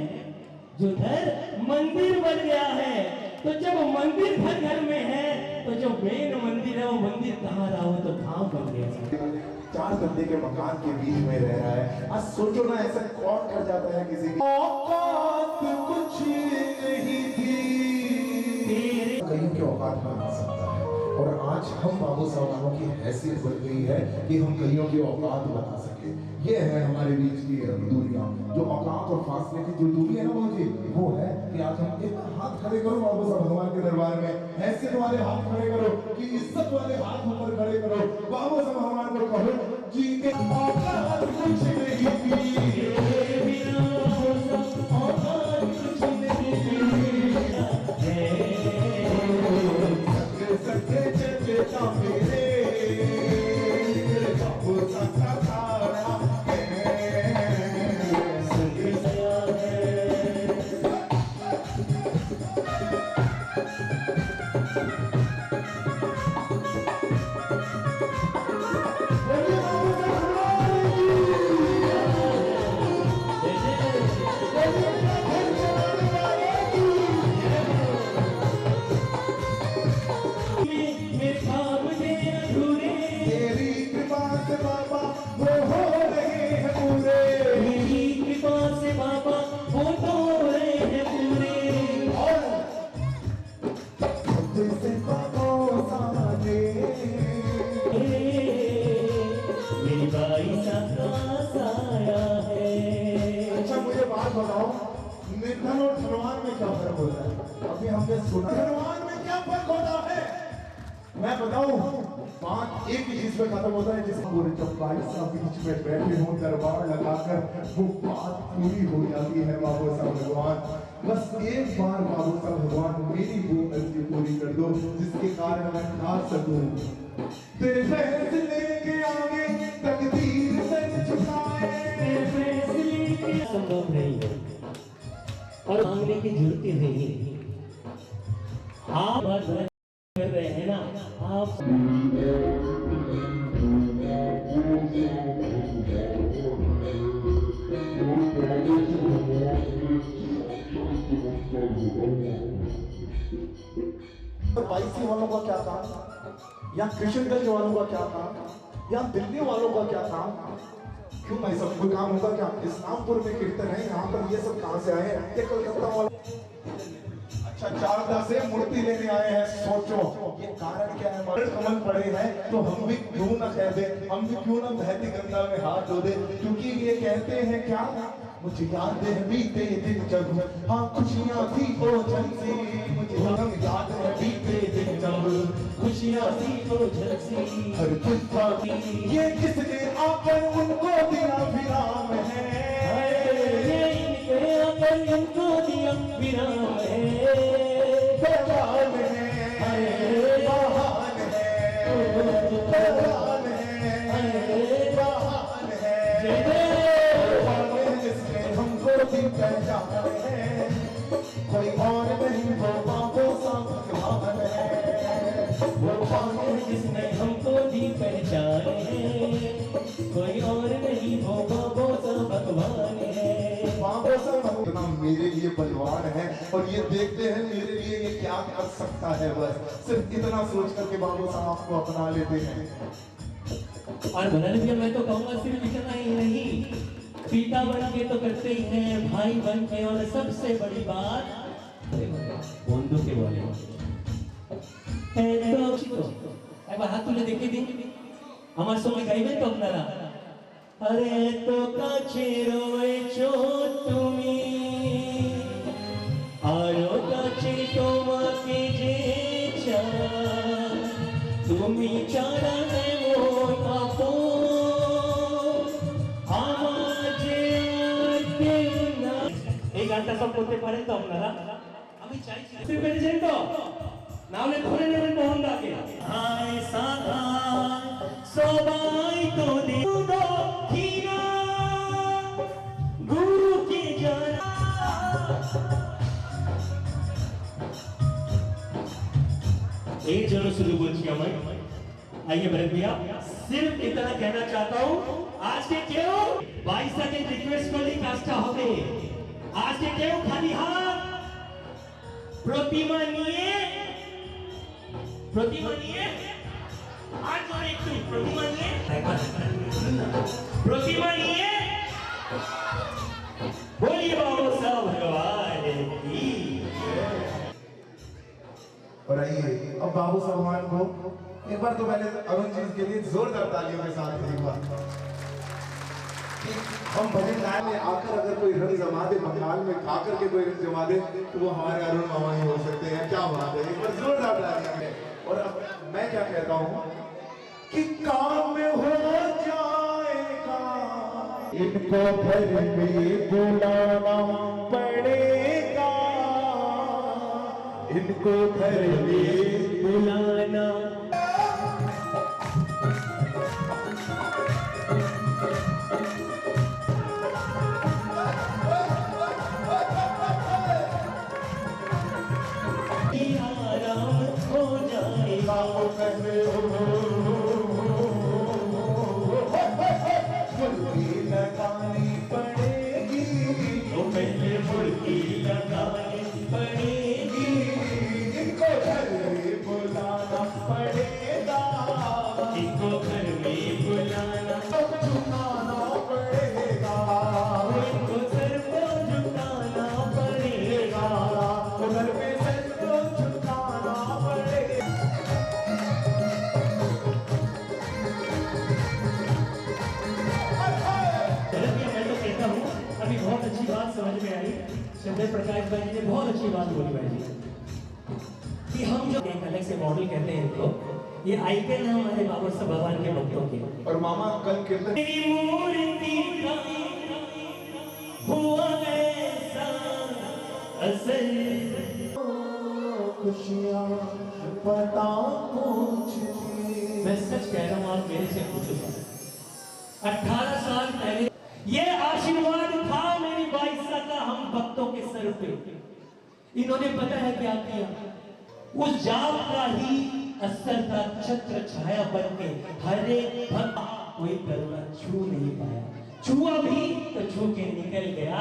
जो घर मंदिर बन गया है। तो जब मंदिर घर में है तो जो मेन मंदिर है वो मंदिर कहाँ रहा हो तो धाम बन गया। 4 गद्दे के मकान के बीच में रह रहा है। आज सोचो ना, ऐसा कौन कर जाता है किसी की औकात कुछ नहीं थी, कहीं की औकात बना सकता है। और आज हम बाबू साहब की हैसियत बढ़ गई है कि हम कईयों की औकात बता सके। ये है हमारे बीच की दूरियां, जो औकात और फासले की जो दूरी है ना मुझे, वो है कि आज हम एक हाथ खड़े करो बाबू साहब भगवान के दरबार में, हैसियत वाले हाथ खड़े करो, कि इज्जत वाले हाथ ऊपर खड़े करो, बाबू साहब भगवान को कहो जी के औकात कुछ नहीं थी, औकात कुछ नहीं थी, सके चलता मेरे बाबू साहब का निर्धन और धनवान में क्या फर्क होता है? अभी हमने सुना धनवान में क्या फर्क होता है। मैं बताऊं, बात एक ही चीज पे खत्म होता है, जिसमें पूरे जब भाई साहब बीच में बैठे हों दरबार लगाकर वो बात पूरी हो जाती है। बाबू साहब भगवान, बस एक बार बाबू साहब भगवान मेरी वो अर्जी पूरी कर दो जिसके कारण मैं खा सकूं तेरे फैसले के आगे तकदीर से झुकाए। संभव नहीं है और मांगने की जरूरत नहीं है। आप बात कर रहे हैं ना, आप तो बाईसी वालों का क्या काम, या कृष्णगंज वालों का क्या काम, या दिल्ली वालों का क्या काम, क्यों भाई सब कोई काम होगा क्या? इस्लामपुर में कीर्तन है, यहाँ पर ये सब कहाँ से आए हैं? ये कलकत्ता वाले अच्छा 4 से मूर्ति लेने आए हैं। सोचो ये कारण क्या है? कमल पड़े हैं तो हम भी क्यों ना कह दे, हम भी क्यों ना बहती गंगा में हाथ धो दे, क्योंकि ये कहते हैं क्या, मुझे याद है बीते दिन जब हाँ खुशियाँ थी ओ झलसी, मुझे याद है बीते दिन जब खुशियाँ थी ओ झलसी, हर कुछ था ये किसने आकर उनको दिया विराम है, ये इनके आकर उनको दिया विराम है, बवाल है बहान है, बवाल है बहान है, जिसने हमको दी पहचान है, कोई और नहीं वो बाबू साहब भगवान है, वो पाने जिसने हमको दी पहचान है, कोई और नहीं वो बाबू साहब भगवान है। बाबू साहब इतना मेरे लिए बलवान है और ये देखते हैं मेरे लिए ये क्या कर सकता है, बस सिर्फ इतना सोच करके बाबू साहब को अपना लेते हैं। और भैया मैं तो कहूँगा सिर्फ इतना ही नहीं, पिता बन के तो करते ही हैं, भाई बन के, और सबसे बड़ी बात बंधु के बोले हाथ तुले देखे दी আমার সঙ্গে গাইবেন তো আপনারা, আরে তো কাছে রয়েছো তুমি আরো কাছে তোমাকে যে চাই, তুমি ছাড়া এমন আপন আমার যে আর কেউ নাই। এই গানটা সব করতে পারেন তো আপনারা? আমি চাইছি পেরেছেন তো? नाम ने धोने ने मोहन दा के हाय साधा सोबाई तो दे दो खीरा गुरु के जाना। एक जनो शुरू बोल किया मैं आइए भरत भैया, सिर्फ इतना कहना चाहता हूँ आज के क्यों 22 के रिक्वेस्ट को ली काष्ठा होते आज के क्यों खाली हाथ प्रतिमा निये आज और एक प्रतिमा निये बोलिए बाबू साहब भगवान की। और आइए अब बाबू साहब को एक बार तो पहले अरुण जी के लिए जोरदार तालियों के साथ एक बार हम भजन गायन में आकर अगर कोई रंग जमा दे, बंगाल में आकर के कोई रंग जमा दे तो वो हमारे अरुण मामा ही हो सकते हैं। क्या बात है, एक बार जोरदार तालियां में। और अब मैं क्या कहता हूँ कि काम में हो जाएगा इनको घर में बुलाना पड़ेगा, इनको घर में बुलाना। लगानी पड़ेगी तो पहले फुल्की लगानी पड़ेगी, इनको घर में बुलाना पड़ेगा, इनको घर में बुलाना झुकाना पड़ेगा, इनको सर को झुकाना पड़ेगा, घर में सर को झुकाना पड़ेगा। अभी बहुत अच्छी बात समझ में आई, चंद्र प्रकाश भाई जी ने बहुत अच्छी बात बोली भाई जी कि हम जो एक अलग से मॉडल कहते हैं इनको, ये आइकन है हमारे बाबा साहब भगवान के भक्तों के। और मामा कल कीर्तन मेरी मूर्ति का हुआ ऐसा असर खुशियां पता पूछती। मैं सच कह रहा हूँ, आप मेरे से पूछो 18 साल पहले ये आशीर्वाद था मेरी 22 का हम भक्तों के सर पे। इन्होंने पता है क्या किया, उस जाप का ही असर था, छत्र छाया बन के हर एक भक्त कोई करुणा छू नहीं पाया, छुआ भी तो छू के निकल गया,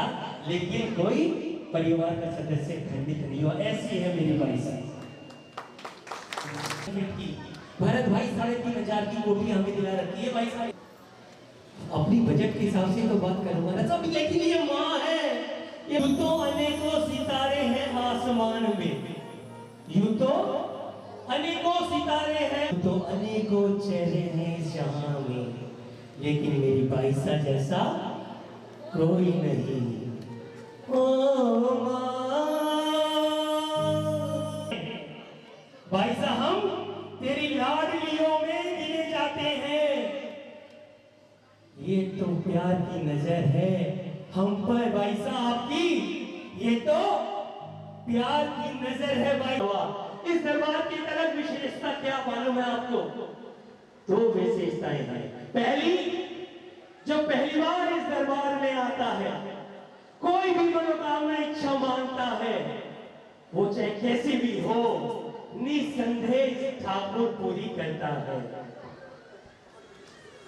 लेकिन कोई परिवार का सदस्य खंडित नहीं हुआ। ऐसी है मेरी 22। भरत भाई 3,500 की कोठी हमें दिला रखी है 22। अपनी बजट के हिसाब से तो बात करूंगा ना सब, लेकिन ये माँ है, ये तो अनेकों सितारे हैं आसमान में, यूं तो अनेकों सितारे हैं, तो अनेकों चेहरे हैं इस जहां में, लेकिन मेरी 22 जैसा कोई नहीं। ओ भाई साहब हम तेरी लाडलियों में गिने जाते हैं, ये तो प्यार की नजर है हम पर भाई साहब की, ये तो प्यार की नजर है भाई। इस दरबार की तरफ विशेषता क्या मालूम है आपको? 2 विशेषताएं हैं। पहली, जो पहली बार इस दरबार में आता है, कोई भी मनोकामना इच्छा मांगता है, वो चाहे कैसी भी हो, निसंदेह ठाकुर पूरी करता है।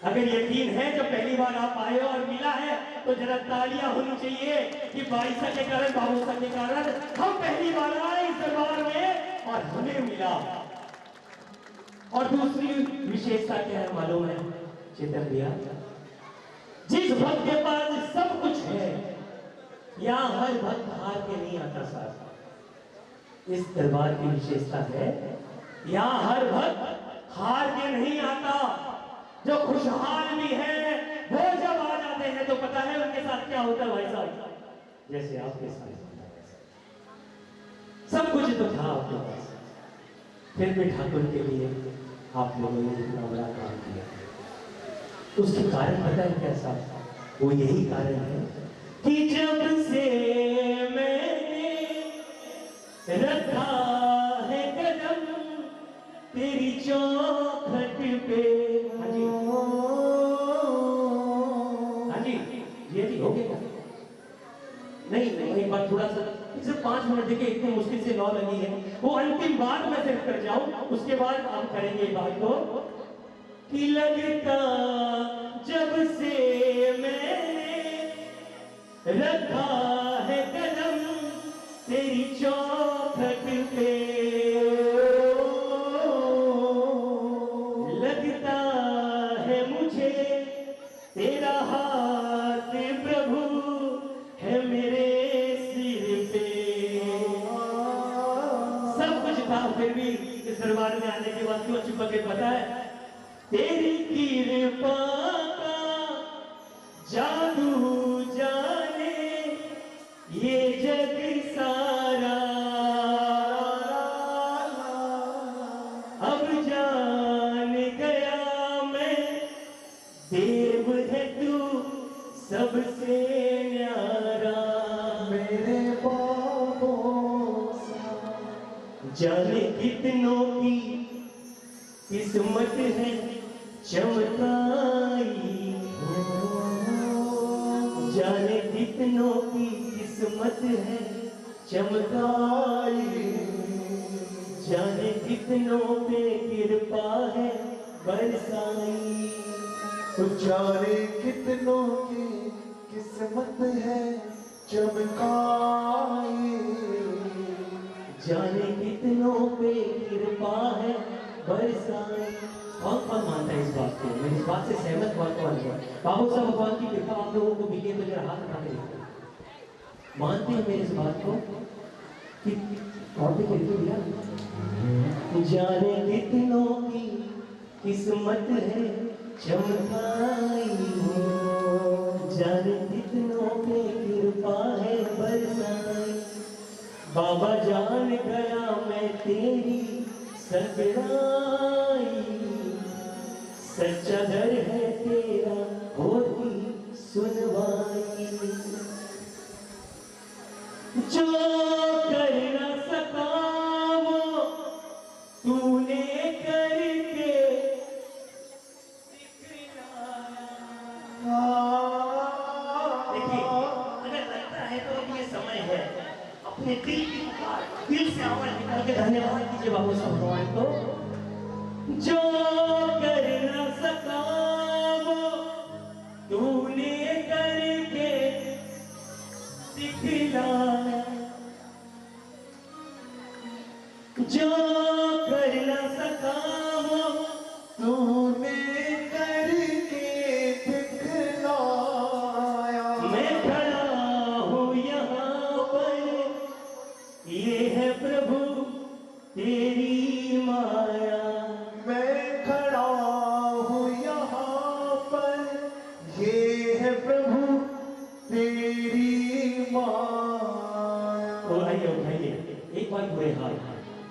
अगर यकीन है जब पहली बार आप आए हो और मिला है तो जरा तालियां होनी चाहिए कि 22 के कारण, बाबूसा के कारण हम पहली बार आए इस दरबार में और हमें मिला। और दूसरी विशेषता क्या है मालूम है चेतन भैया? जिस भक्त के पास सब कुछ है, यहाँ हर भक्त हार के नहीं आता साथ। इस दरबार की विशेषता है, यहाँ हर भक्त हार के नहीं आता। जो खुशहाल भी है वो जब आ जाते हैं तो पता है उनके साथ क्या होता है भाई साहब, जैसे आपके साथ सब कुछ तो था आपके पास, फिर भी ठाकुर के लिए आप लोगों ने इतना बड़ा काम किया। उसके कारण पता है क्या साहब? वो यही कारण है कि जब से मैंने रखा है कदम नहीं नहीं, एक बार थोड़ा सा सिर्फ 5 मिनट देखिए, इतनी मुश्किल से 9 लगी है, वो अंतिम बात मैं सिर्फ कर जाऊं, उसके बाद हम करेंगे बात को। कि लगता जब से मैंने रखा है कदम तेरी चौखट पे, लगता है मुझे तेरा हाथ प्रभु है मेरे सिर पे। सब कुछ था, फिर भी इस दरबार में आने के बाद क्यों चुप के पता है, तेरी कृपा का जादू जाने ये जग सारा, अब जान गया मैं देव है तू सबसे न्यारा। मेरे बाबों जाने कितनों की किस्मत है चमकाई, जाने कितनों की किस्मत है चमकाई, जाने कितनों पे कृपा है बरसाई। तो जाने कितनों की किस्मत है चमकाई, जाने कितनों पे कृपा है बरसाई। कौन मानता है इस बात को? मैं इस बात से सहमत कौन है? बाबू साहब भगवान की कृपा आप लोगों को मिली है तो जरा हाथ उठा के देखो, मानते हैं मेरे इस बात को कि और भी कहते भैया, जाने कितनों की किस्मत है चमकाई, जाने कितनों पे कृपा है बरसाई। बाबा जान गया मैं तेरी सकराई, सच्चा दर है तेरा होती सुनवाई। जो कर न सका वो तूने करके दिखलाया। देखिए, अगर लगता है तो अब ये समय है अपने दिल की पुकार, दिल से आवाज निकाल के धन्यवाद कीजिए बाबू साहब भगवान को। जो कर न सका वो तूने करके दिखलाया, जो कर न सका वो तूने करके दिखलाया। मैं खड़ा हूँ यहाँ पर, ये है प्रभु तेरी माया। मैं खड़ा हूँ यहाँ पर, ये है प्रभु तेरी माया। तो आइए उठाइए एक बार बुरे हाल,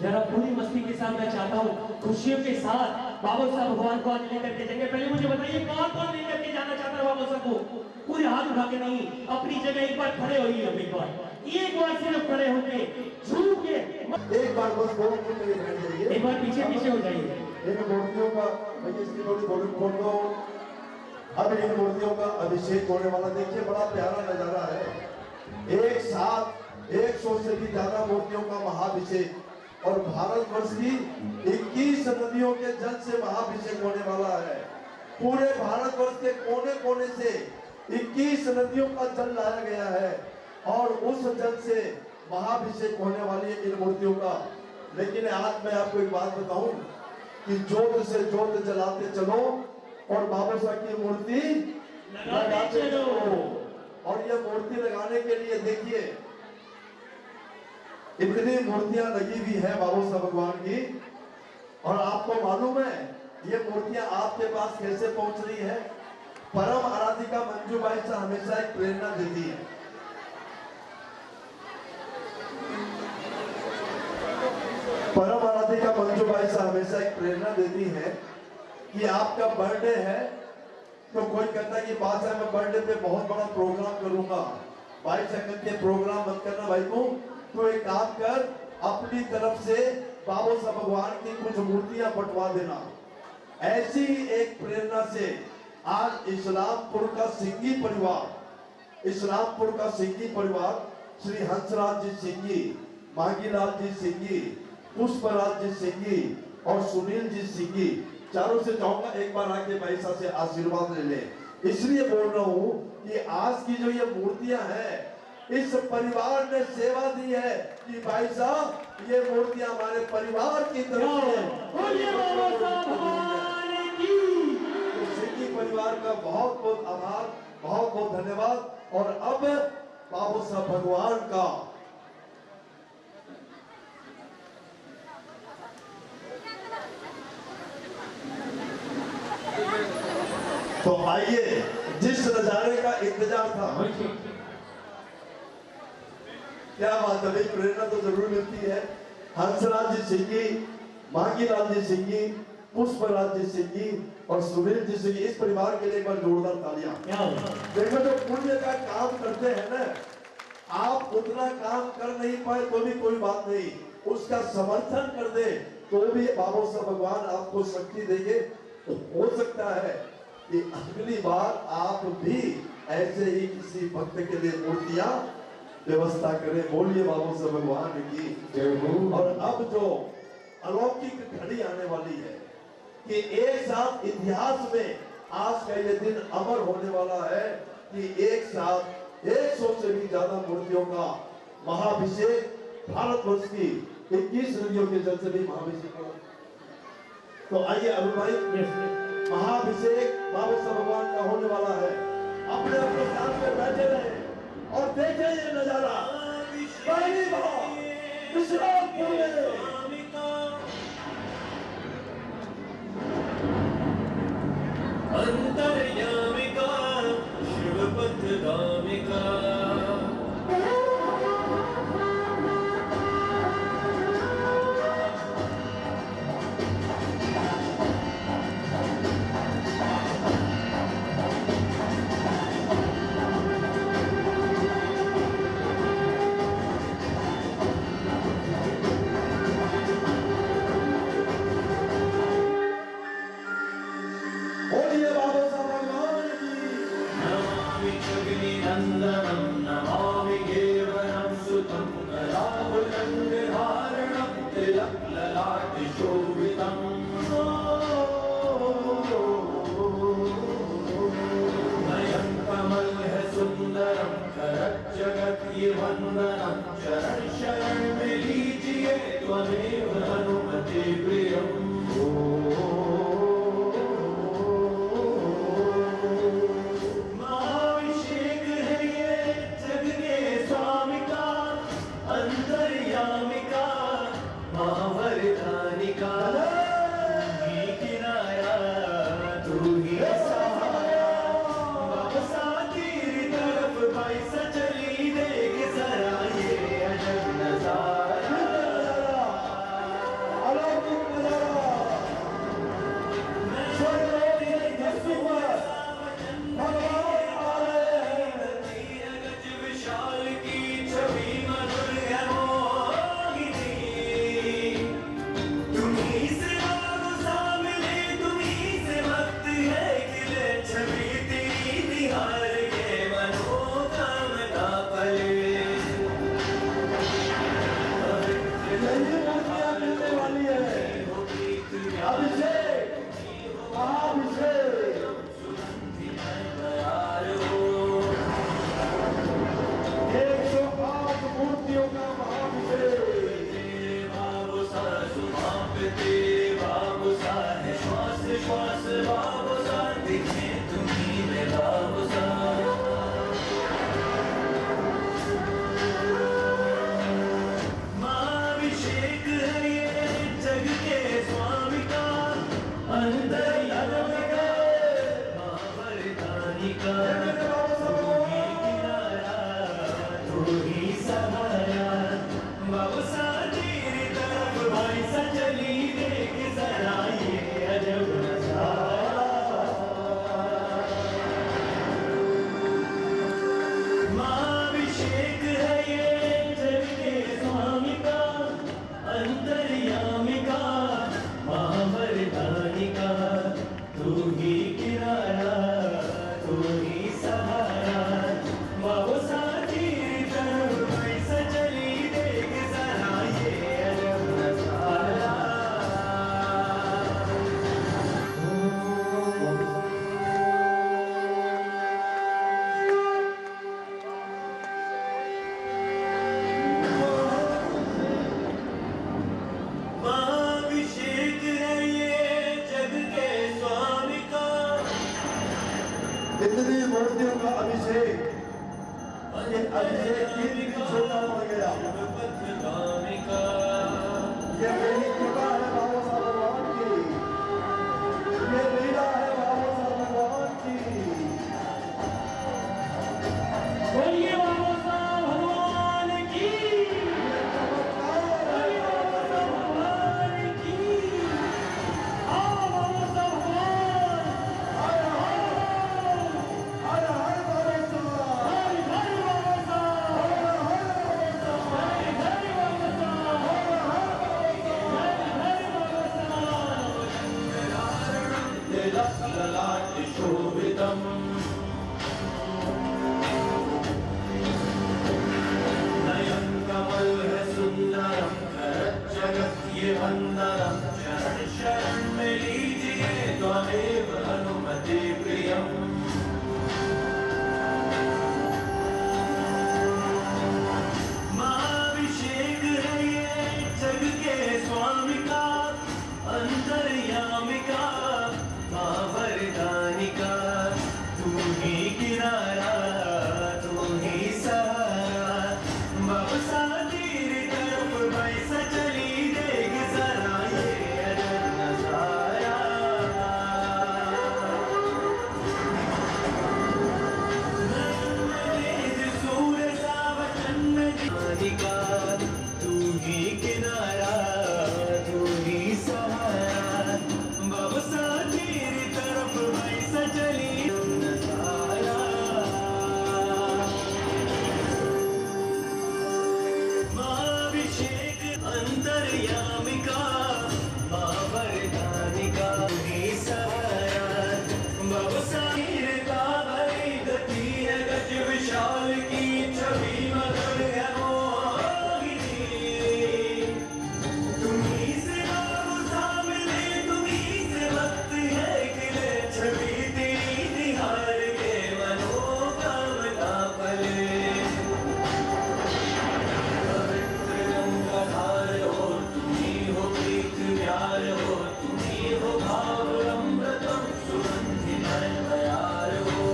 जरा पूरी मस्ती के साथ मैं चाहता हूँ खुशियों के साथ बाबा साहब भगवान को आज लेकर के जाएंगे। पहले मुझे बताइए कौन लेकर के जाना चाहता है बाबा साहब को? पूरे हाथ उठा के नहीं, अपनी जगह एक बार खड़े होइए, एक बार सिर्फ खड़े होके झूम के एक बार बस 2 मिनट के लिए बैठ जाइए। एक बार पीछे हो जाइए। इन मूर्तियों का भैया इसकी थोड़ी वॉल्यूम खोल दो। अब इन मूर्तियों का अभिषेक होने वाला, देखिए बड़ा प्यारा नजारा है। एक साथ 100 से भी ज्यादा मूर्तियों का महाभिषेक, और भारतवर्ष की 21 नदियों के जल से महाभिषेक होने वाला है। पूरे भारतवर्ष के कोने कोने से 21 नदियों का जल लाया गया है और उस जल से महाभिषेक होने वाली है इन मूर्तियों का। लेकिन आज मैं आपको एक बात बताऊं कि जोत से जोत जलाते चलो और बाबा साहब की मूर्ति लगाते चलो। और ये मूर्ति लगाने के लिए देखिए इतनी मूर्तियां लगी हुई है बाबा साहब भगवान की, और आपको मालूम है ये मूर्तियां आपके पास कैसे पहुंच रही है? परम आराधिका मंजूबाई से हमेशा एक प्रेरणा देती है। परम आराधिका मंजूबाई से हमेशा एक प्रेरणा देती है कि आपका बर्थडे है तो कोई कहता है कि बादशाह मैं बर्थडे पे बहुत बड़ा प्रोग्राम करूंगा। भाई से के प्रोग्राम मत करना भाई तो एक काम कर, अपनी तरफ से बाबा साहब भगवान की कुछ मूर्तियां बंटवा देना। ऐसी एक प्रेरणा से आज इस्लामपुर का सिंगी परिवार इस्लामपुर का सिंघी परिवार, श्री हंसराज जी सिंघी, मांगीलाल जी सिंघी, पुष्पराज जी सिंघी और सुनील जी सिंघी, चारों से चाहूंगा एक बार आके भाई साहब से आशीर्वाद ले ले। इसलिए बोल रहा हूँ कि आज की जो ये मूर्तियां हैं, इस परिवार ने सेवा दी है कि भाई साहब ये मूर्तियां हमारे परिवार की तरफ से तो सिंघी परिवार का बहुत बहुत आभार, बहुत बहुत धन्यवाद। और अब बाबू साहब भगवान का तो आइए, जिस नजारे का इंतजार था, क्या बात है भाई, प्रेरणा तो जरूर मिलती है। हंसराज जी सिंघी, मांगीलाल जी सिंघी, पुष्पराज जी सिंघी और सुनील जी सिंघी, इस परिवार के लिए एक बार जोरदार तालियां। देखो जो पुण्य का काम करते हैं ना, आप उतना काम कर नहीं पाए तो भी कोई बात नहीं, उसका समर्थन कर दे तो भी बाबू साहब भगवान आपको शक्ति देंगे। तो हो सकता है कि अगली बार आप भी ऐसे ही किसी भक्त के लिए मूर्तियां व्यवस्था करें। बोलिए बाबू साहब भगवान की जय हो। और अब जो अलौकिक घड़ी आने वाली है कि एक साथ इतिहास में आज का ये दिन अमर होने वाला है कि एक साथ 100 से भी ज्यादा मूर्तियों का महाभिषेक, भारतवर्ष की 21 नदियों के जल से भी महाभिषेक हो। तो आइए अरुण भाई, महाभिषेक बाबू साहब भगवान का होने वाला है। अपने अपने स्थान पे बैठे रहे और देखे ये नजारा। पहली बार विश्रामपुर में अंतर्यामिका शिवपथगामिका वंदनम शरण शरण में लीजिए त्वमेव हनुमते प्रियम। महाभिषेक है ये जग के स्वामी का, अंतर्यामिका महावरदानिका। ही किनारा तू ही सहारा, बाबा तेरी तरफ भाई सचली देगी जरा ये अजब नजारा। अलौकिक नजारा। अद्भुतम् नयन कमल है सुंदरम जगत ये वंदनम शरण शरण में लीजिए त्वमेव हनुमते प्रियम महाभिषेक है ये जग के स्वामी का अंतर्यामी का महावरदानी का तू ही किनारा तू ही सहारा बबसा तेरी तरफ वैसा चली देख जरा ये अजब नजारा सूर्य सा वचन में जीने का तू ही किनारा तू ही सहारा बबसा तेरी तरफ वैसा चली नजारा महाभिषेक अंतर्यामी का महावरदानी का ही सहारा बबसा तीर का भरी गति है गज विशाल की छवि मधुर है मोहिनी तुम्हीं से बाबू सामने तुम्हीं से वक्त है खिले छवि तेरी निहार के मनोकामना फले पवित्र गंगाधार हो तुम्हीं हो प्रीत प्यार हो तुम्हीं हो भाव अमृतम सुगंधि नयन बयार हो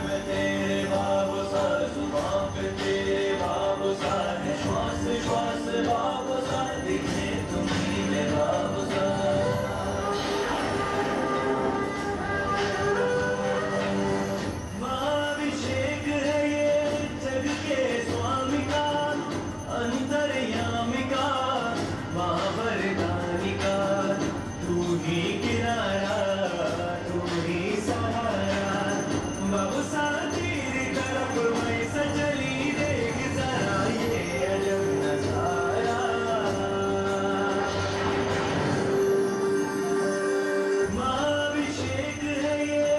मैं तेरे बाबू सा जुबां पे तेरे बाबू सा है श्वास श्वास बाबू सा दिखे तुम्हीं में बाबू सा महाभिषेक है ये जग के स्वामी का अंतर्यामी का महावरदानी का तू ही किनारा तू ही सहारा बबसा तेरी तरफ वैसा चली देख जरा ये अजब नजारा महाभिषेक है ये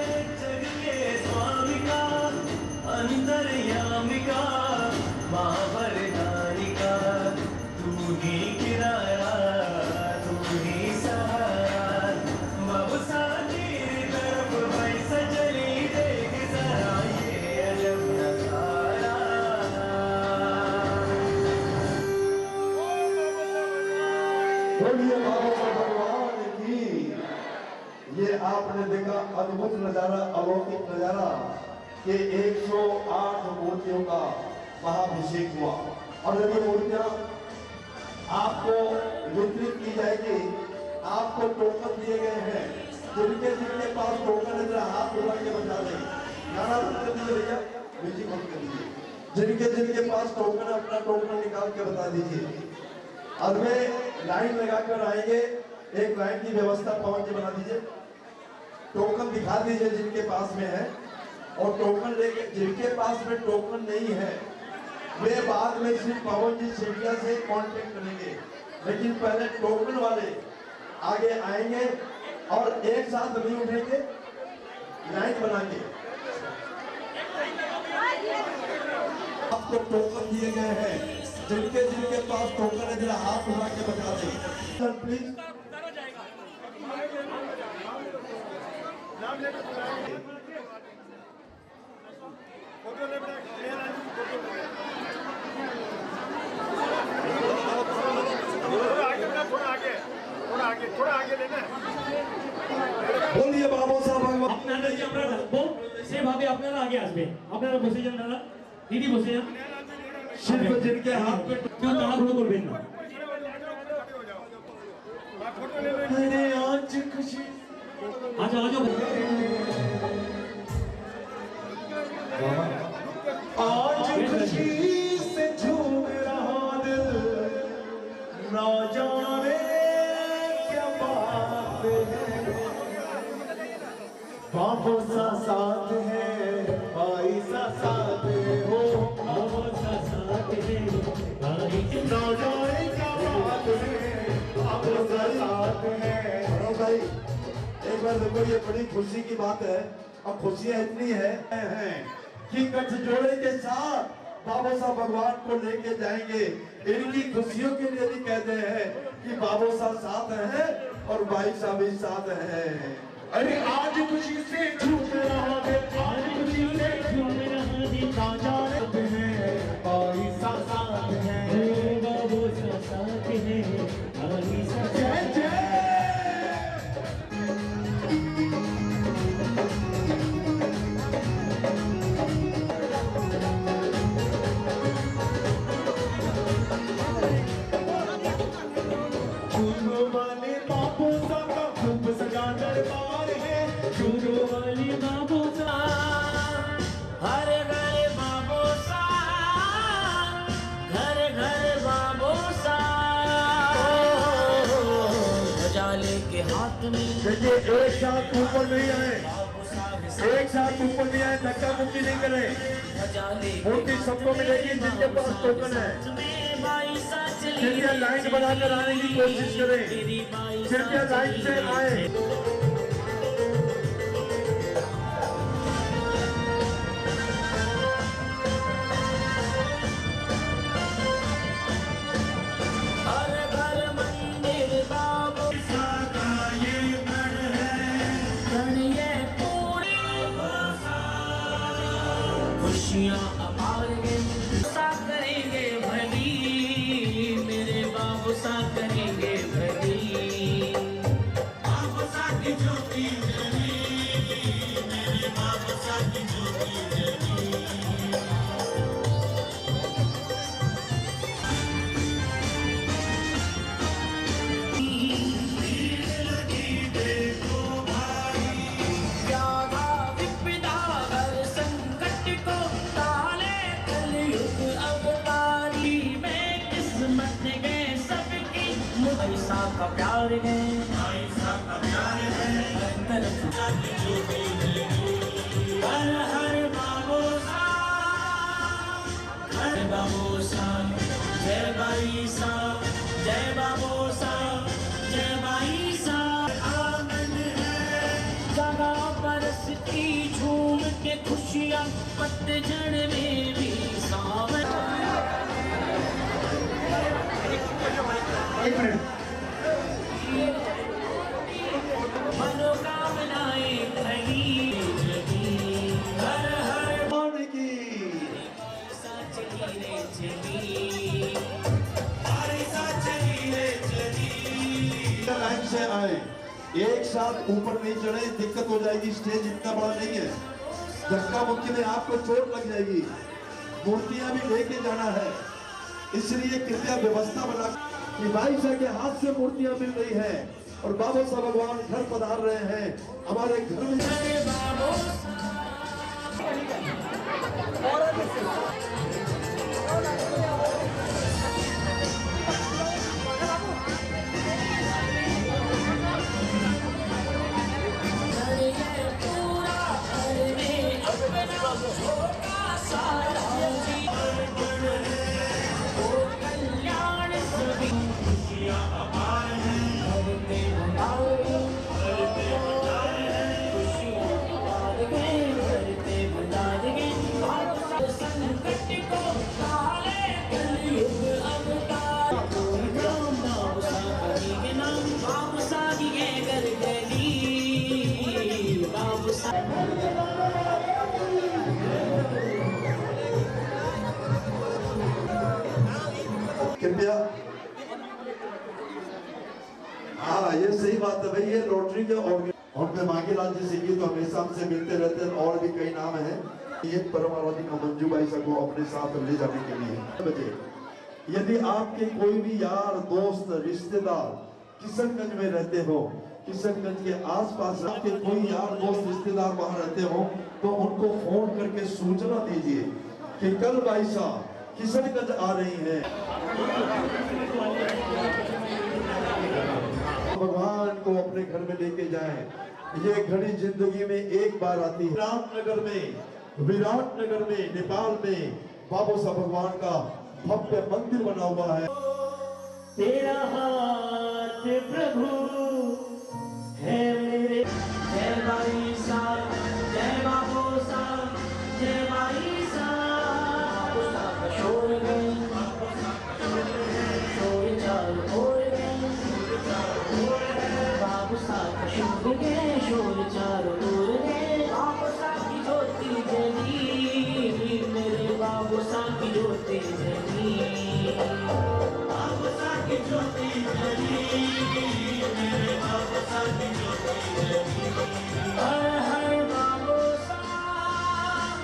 जग के स्वामी का अंतर्यामी का महावरदानी का तू ही किनारा तू ही सहारा बबसा तेरी तरफ वैसा चली देख जरा ये अजब नजारा बोलिए बाबा भगवान की। ये आपने देखा अद्भुत नजारा अलौकिक नजारा कि 108 मूर्तियों का महाभिषेक हुआ और जब ये मूर्तियां आपको वितरित की जाएगी आपको टोकन दिए गए हैं जिनके जिनके पास टोकन है जरा हाथ उठा के बता दें गाना बंद कर दीजिए भैया म्यूजिक बंद कर दीजिए जिनके जिनके पास टोकन है अपना टोकन निकाल के बता दीजिए और वे लाइन लगाकर आएंगे एक लाइन की व्यवस्था पवन जी बना दीजिए टोकन दिखा दीजिए जिनके पास में है और टोकन लेके जिनके पास में टोकन नहीं है वे बाद में श्री पवन जी सीढ़िया से कांटेक्ट करेंगे लेकिन पहले टोकन वाले आगे आएंगे और एक साथ नहीं उठेंगे लाइन बना के आपको टोकन दिए गए हैं जिनके जिनके पास टोकन है जरा हाथ उठा के बता दें सर प्लीज थोड़ा आगे लेना बोलिए बाबू साहब भगवान আপনারা যে আমরা রাখবো সেভাবে আপনারা আগে আসবেন আপনারা বসে যান দাদা দিদি বসে যান शिल्प जिनके हाथ में কেউ তাড়াহুড়ো করবেন না अरे आज खुशी আচ্ছা আজও आज खुशी से झूम रहा दिल ना जाने क्या बात है बाबू सा साथ है भाई सा साथ हो বাবা সাথ হে ভাই ना जाने क्या बात है बाबू सा साथ है ये बड़ी खुशी की बात है। और खुशियां इतनी है कि गठजोड़े के साथ बाबा साहब भगवान को लेके जाएंगे। इनकी खुशियों के लिए भी कहते हैं कि बाबा साहब साथ हैं और भाई साहब भी साथ हैं। अरे आज खुशी से झूम रहा है, आज खुशी से झूम रहा है, राजा है भाई साथ है, बाबू साथ है, भाई साथ है। जय जय। दरबार है चूरू वाली बाबू सा, हर घर बाबू सा, घर घर बाबू सा, ध्वजा लेके हाथ में। देखिए एक साथ ऊपर नहीं आए, एक साथ ऊपर नहीं आए, धक्का मुक्की नहीं करें। ध्वजा लेके मूर्ति सबको मिलेगी जिनके पास टोकन है। कृपया लाइन बनाकर आने की कोशिश करें, कृपया लाइन से आए। हर घर मंदिर बाबू सा का ये गढ़ है, गढ़ ये पूरी खुशियाँ अपारेंगे, सा करेंगे भली, मेरे बाबू सा करेंगे भली। बाबू सा की ज्योति जली, मेरे बाबू सा की ज्योति जली। त्यागा विपदा हर संकट को, ताले कलयुग अवतारी में, किस्मत गए सबकी, ऐसा का प्यार है, ऐसा का प्यार है, हर तरफ हर हर बाबू सा, हर बाबू सा, जय बाई सा, जय बाबू सा, जय बाई सा। आनंद है जगह बरसती झूम के खुशियाँ, पतझड़ में भी सावन। एक मिनट। मनोकामनाएं खड़ी जगी, हर हर मान की सा चली रे चली, हर सा चली रे चली। लाइन से आए, एक साथ ऊपर नहीं चढ़े, दिक्कत हो जाएगी। स्टेज इतना बड़ा नहीं है, धक्का मुक्की में आपको चोट लग जाएगी। मूर्तियां भी लेके जाना है, इसलिए कृपया व्यवस्था बना कि भाई साहब के हाथ से मूर्तियां मिल रही है और बाबा साहब भगवान घर पधार रहे हैं हमारे घर में। जय बाबू पूरा घर में अपना छोटा सारा वो कल्याण सभी खुशियाँ अपार हैं, करते बताओ, करते बताए, खुशियाँ अपार हैं, करते बताएंगे। संकट को काले कलयुग अवतार, नाम बाबू सा करेंगे नाम, बाबू सा ये घर गली, बाबू सा। कृपया हाँ, ये सही बात है भाई। ये रोटरी के और मैं मांगीलाल जी सिंह तो हमेशा हमसे मिलते रहते हैं और भी कई नाम हैं। ये परमावधि का मंजू भाई साहब को अपने साथ ले जाने के लिए बजे, यदि आपके कोई भी यार दोस्त रिश्तेदार किशनगंज में रहते हो, किशनगंज के आसपास आपके कोई यार दोस्त रिश्तेदार वहां रहते हो, तो उनको फोन करके सूचना दीजिए कि कल भाई साहब किशनगंज आ रही हैं। भगवान को अपने घर में लेके जाएं। ये घड़ी जिंदगी में एक बार आती है। विराटनगर में नेपाल में बाबा साहब भगवान का भव्य मंदिर बना हुआ है। तेरा हाथ प्रभु है मेरे, भाई साहब, जय बाबू साहब, जय भाई साहब। बाबू साहब का शोर गए, शोर चारों ओर गए, बाबू साहब का शोर गए, शोर चारों ओर गए। बाबू साहब की ज्योति जली, मेरे बाबू साहब की ज्योति जली, बाबू साहब की ज्योति जली, मेरे बाबू साहब की ज्योति जली। हर हर बाबू साहब,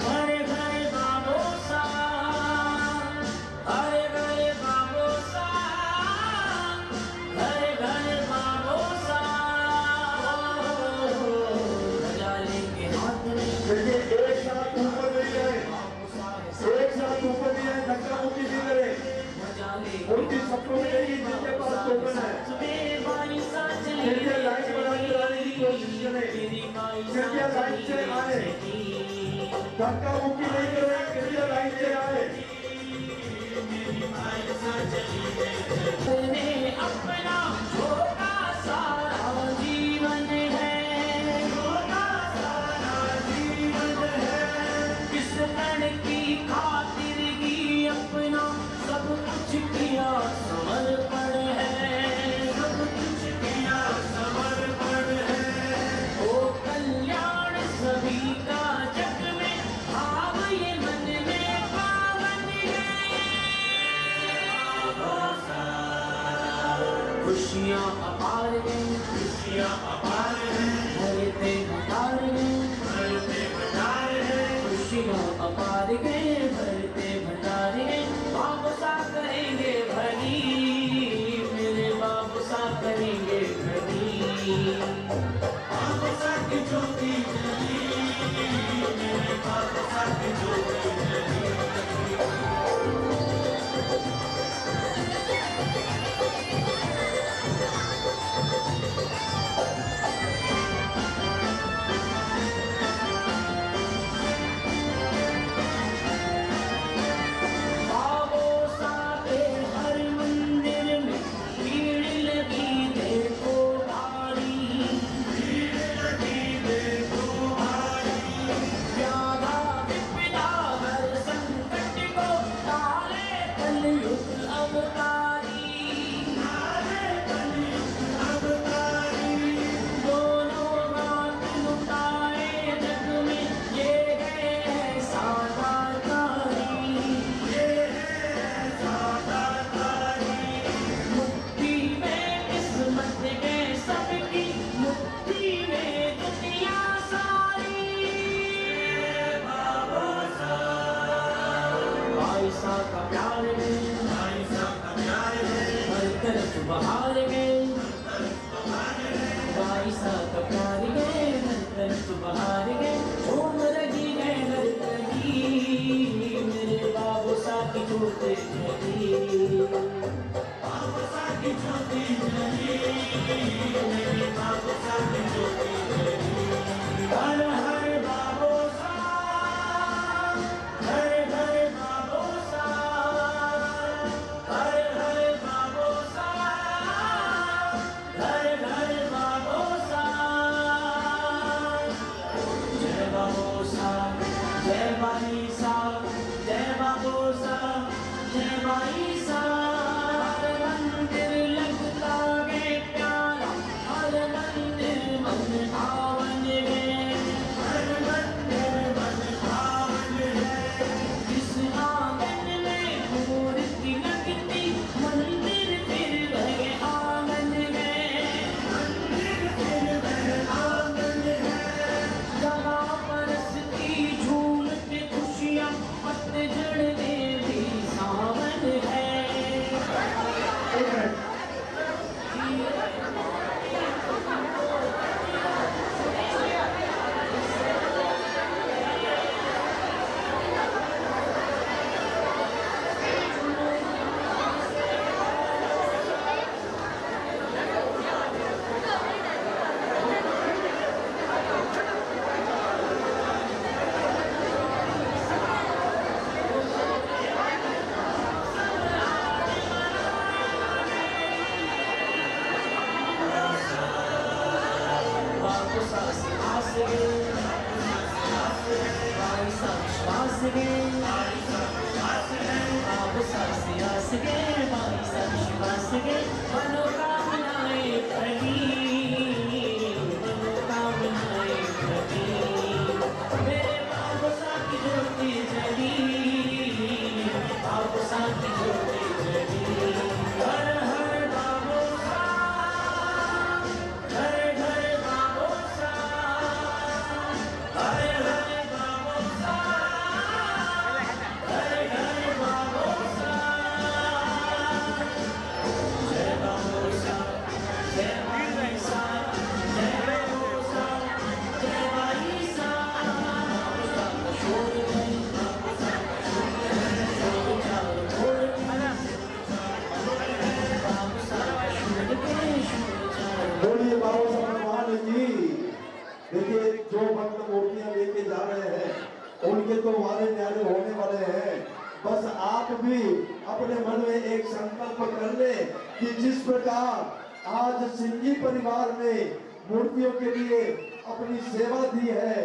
घर घर बाबू साहब, हर घर बाबू साहब, घर घर बाबू साहब। बजा लेंगे हाथ में, देखिए एक साथ ऊपर नहीं जाए, एक साथ ऊपर नहीं आए, धक्का मुक्की नहीं करे। बजा लेंगे उनकी सबको मिलेगी जिनके पास टोकन है। कृपया लाइन बना के लाने की कोशिश करें, कृपया लाइन से आए, धक्का मुक्की नहीं करें, कृपया लाइन से आए। अपना छोटा सारा जीवन है, छोटा सारा जीवन है, किस क्षण की खातिर की अपना सब कुछ किया समर्पण है, सब कुछ किया समर्पण है। ओ कल्याण सभी का जग में, भाव ये मन में पावन है। खुशियाँ अपार हैं, खुशियाँ अपार हैं, भरते भंडार हैं, भरते भंडार हैं, खुशियाँ अपार हैं, भरते भंडार हैं। बाबू साहब करेंगे भली, मेरे बाबू साहब करेंगे भली। बाबू साहब की ज्योति जली, मेरे बाबू साहब की ज्योति जली। बाबू साहब के हर मंदिर में भीड़ लगी देखो भारी, भीड़ लगी देखो भारी। व्याधा विपदा हर संकट को टाले कलयुग अवतारी, टाले कलयुग अवतारी। दोनों हाथ लुटाए जग में, ये है सादाकारी, ये है सादाकारी। मुट्ठी में किस्मत है सबकी, मुट्ठी में दुनिया सारी। बाबू साहब, भाई साहब का प्यार है, भाई साहब का प्यार है, हर तरफ बहार है, भाई साहब का प्यार है, हर तरफ बहार है। झूम रही है हर कहीं, मेरे बाबू साहब की ज्योति जली, बाबू साहब की ज्योति जली, मेरे बाबू साहब की ज्योति जली। हर हर बाबू साहब, घर घर बाबू साहब, हर हर बाबू साहब, घर घर बाबू साहब। जय बाबू साहब, जय भाई साहब, जय बाबू साहब, जय भाई साहब। हर मंदिर लगता है प्यारा, हर मंदिर मन भावन है, हर मंदिर मन भावन है। इस आंगन में मूर्ति लगती, मंदिर फिर वह आंगन है, मंदिर फिर वह आंगन है। जहाँ बरसती झूम के खुशियाँ, पतझड़ में भी सावन है, सा विश्वास गे बाबू सा सियास गे बाई सा विश्वास गे मनोकामनाएं प्रगी मनोकामनाएं प्रगी मेरे बाबू सा की ज्योति जली बाबू सा की ज्योति जली हर हर बाबू सा घर घर बाबू सा हर हर बाबू सा घर घर बाबू सा जय बाबू सा जय बाई सा जय बाबू सा जय बाई सा बाबू सा का शोर है बाबू सा का शोर चारों ओर बाबू सा का शोर चारों बोलिए बाबा साहब भगवान की। देखिए जो भक्त मूर्तियां लेके जा रहे हैं उनके तो वारे न्यारे होने वाले हैं। बस आप भी अपने मन में एक संकल्प कर ले कि जिस प्रकार आज सिंघी परिवार ने मूर्तियों के लिए अपनी सेवा दी है,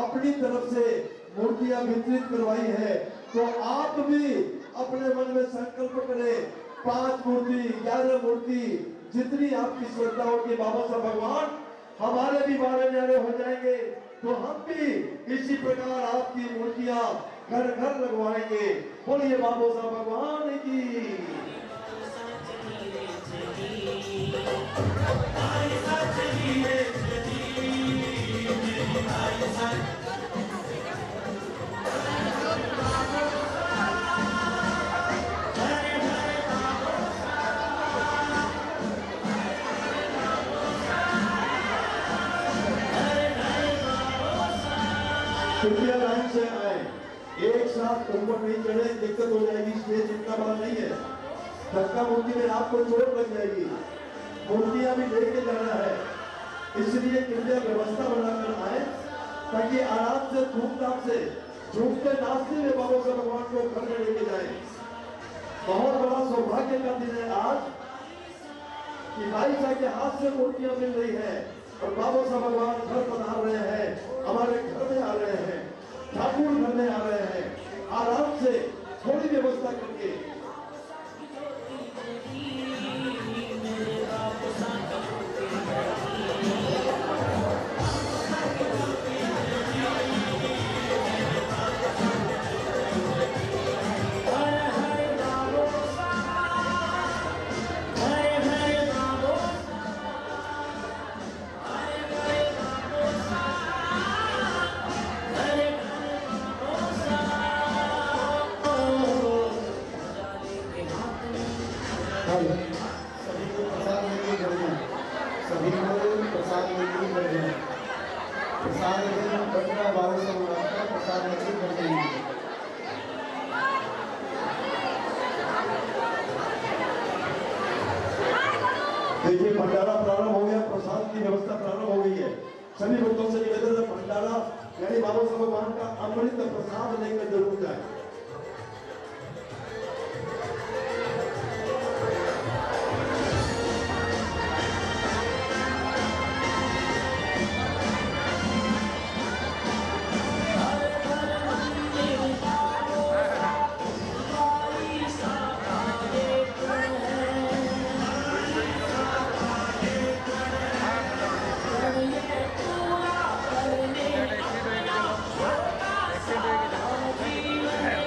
अपनी तरफ से मूर्तियां वितरित करवाई है, तो आप भी अपने मन में संकल्प करें 5 मूर्ति 11 मूर्ति जितनी आपकी श्रद्धा होगी बाबा साहब भगवान हमारे भी बारे न्यारे हो जाएंगे, तो हम भी इसी प्रकार आपकी मूर्तियां घर घर लगवाएंगे। बोलिए बाबा साहब भगवान की। कृपया लाइन से आए, एक साथ ऊपर नहीं चढ़े, दिक्कत हो जाएगी। स्टेज इतना बड़ा नहीं है, धक्का मुक्की में आपको चोट लग जाएगी। मूर्तियां भी लेके जाना है, इसलिए कृपया व्यवस्था बनाकर आए ताकि आराम से धूमधाम से झूमते नाचते हुए बाबा साहब भगवान को घर में लेके जाए। बहुत बड़ा सौभाग्य का दिन है आज कि भाई साहब के हाथ से मूर्तियां मिल रही है और बाबा साहब भगवान घर पधार रहे हैं, हमारे घर में आ रहे हैं, ठाकुर घर में आ रहे हैं। आराम से थोड़ी व्यवस्था करके सभी को प्रसाद लेके बढ़िया, सभी को प्रसाद लेके बढ़िया, प्रसाद लेके बढ़िया 1200 मुनाफा प्रसाद लेके बढ़िया। देखिए भंडारा प्रारंभ हो गया, प्रसाद की व्यवस्था प्रारंभ हो गई है। सभी भक्तों से निवेदन है भंडारा यानी बाबा साहब भगवान का अमृत प्रसाद लेकर जरूर जाए। Yeah.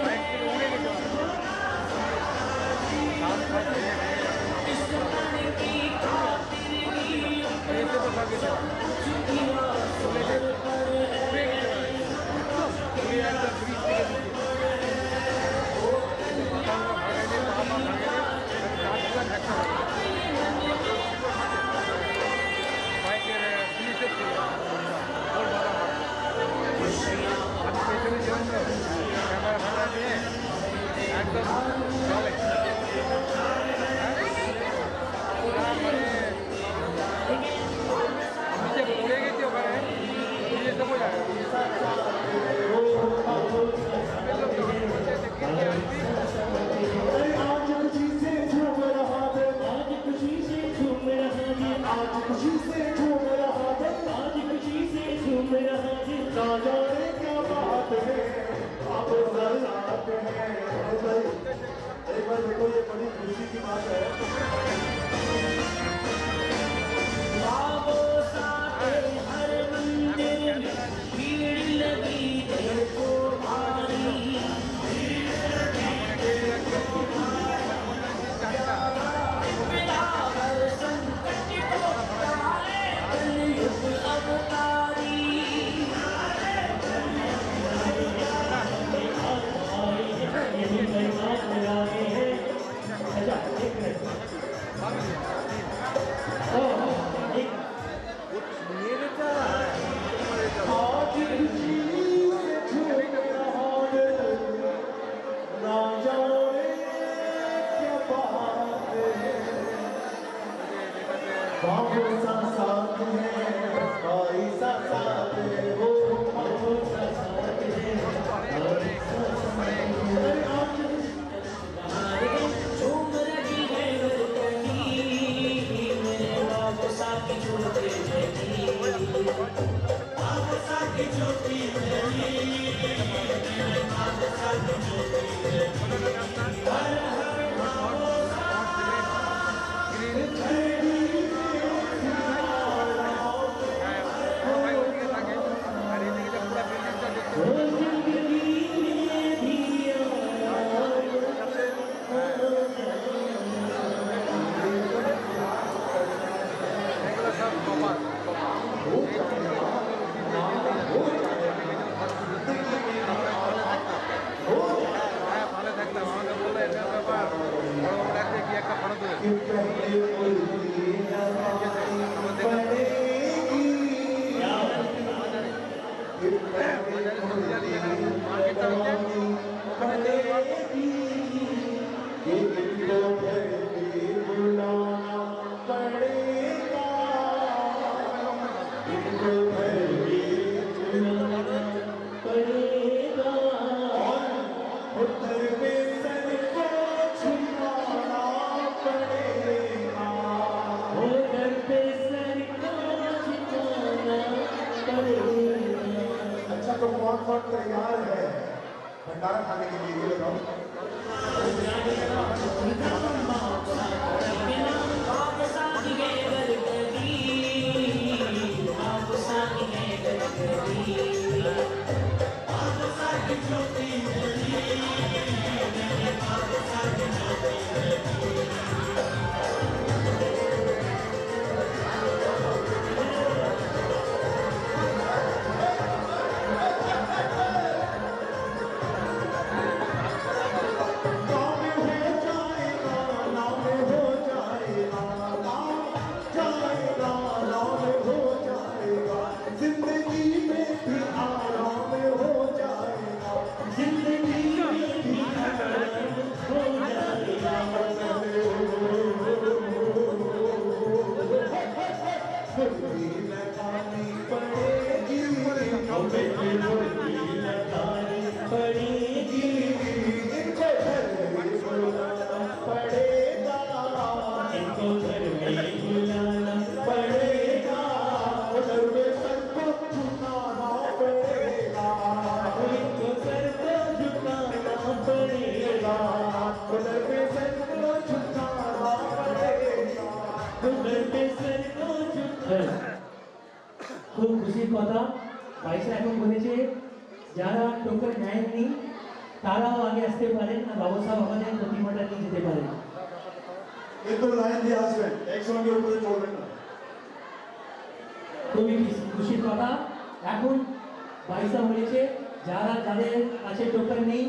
पड़ेगी कि इनको घर भी बुलाना पड़ेगा, इनको घर भी बुलाना पड़ेगा। उधर पे सर को झुकाना पड़ेगा, उधर पे सर को झुकाना पड़ेगा। अच्छा तो कौन तैयार है भंडारा खाने के लिए, ये बताओ। খুব খুশির কথা, পয়সা এখন বলেছে যারা টোকেন নেয়নি তারাও আগে আসতে পারেন, আর বাবু সাহেব আমাদের প্রতিমাটা নিয়ে যেতে পারেন। একটু লাইন দিয়ে আসবেন, একসঙ্গে উপরে চলবেন না। খুবই খুশির কথা, এখন পয়সা বলেছে যাদের কাছে টোকেন নেই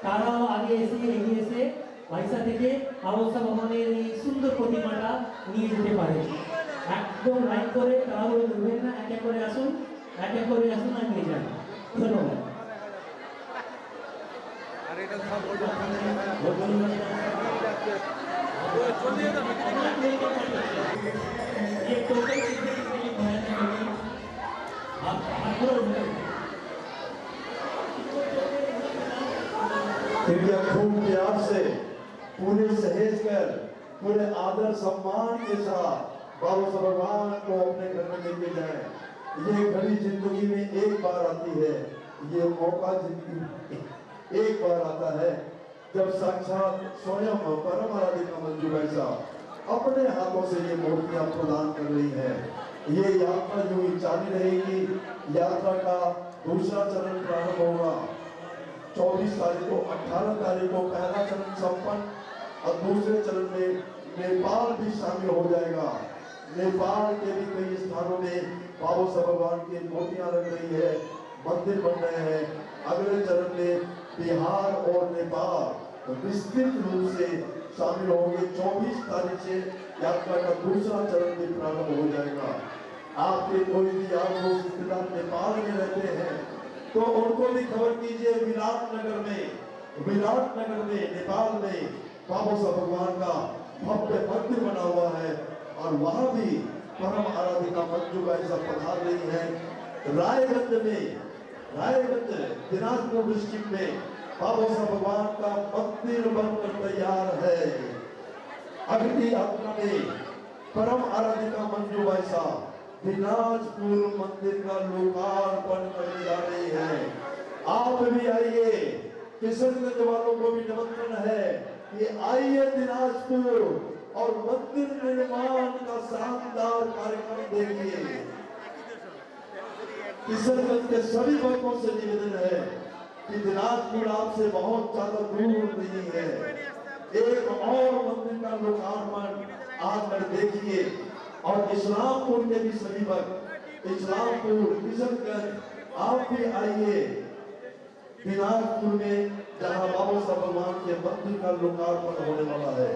তারাও আগে এগিয়ে এসে পয়সা থেকে বাবু সাহেব আমাদের এই সুন্দর প্রতিমাটা নিয়ে যেতে পারে। একদম লাইন করে তাড়াহুড়ো করবেন না, এক এক করে আসুন আর নিয়ে যান। ধন্যবাদ। कृपया खूब प्यार से पूरे सहेज कर पूरे आदर सम्मान के साथ बाबा साहब भगवान को अपने घर में लेके जाए। ये घड़ी जिंदगी में एक बार आती है, ये मौका जिंदगी में एक बार आता है जब साक्षात स्वयं परम आराधिका मंजू भाई साहब अपने हाथों से ये मूर्तियां प्रदान कर रही है। ये यात्रा जो जारी रहेगी, यात्रा का दूसरा चरण प्रारंभ होगा 24 तारीख को, 18 तारीख को पहला चरण संपन्न और दूसरे चरण में नेपाल भी शामिल हो जाएगा। नेपाल के भी कई स्थानों में बाबा साहब भगवान की मूर्तियां लग रही है, मंदिर बन रहे हैं। अगले चरण में बिहार और नेपाल विस्तृत रूप से शामिल होंगे। 24 तारीख से यात्रा का दूसरा चरण भी प्रारंभ हो जाएगा। आपके कोई भी यार दोस्त रिश्तेदार नेपाल में रहते हैं तो उनको भी खबर कीजिए, विराटनगर में नेपाल में बाबा साहब भगवान का भव्य मंदिर बना हुआ है और वहां भी परम आराधिका मंजू भाई साहब पधार रही है। रायगंज दिनाजपुर डिस्ट्रिक्ट में बाबा साहब भगवान का मंदिर बनकर तैयार है। अगली यात्रा में परम आराधिका मंजू भाई साहब दिनाजपुर मंदिर का लोकार्पण करने जा रही है। आप भी आइए, किशनगंज वालों को भी निमंत्रण है कि आइए दिनाजपुर और मंदिर निर्माण का शानदार कार्यक्रम देखिए। किशनगंज के सभी वर्गों से निवेदन है कि दिनाजपुर आपसे बहुत ज्यादा दूर नहीं है। एक और मंदिर का लोकार्पण आकर देखिए। और इस्लामपुर के भी सभी वर्ग, इस्लामपुर किशनगंज आप भी आइए दिनाजपुर में जहां बाबा साहब भगवान के मंदिर का लोकार्पण होने वाला है।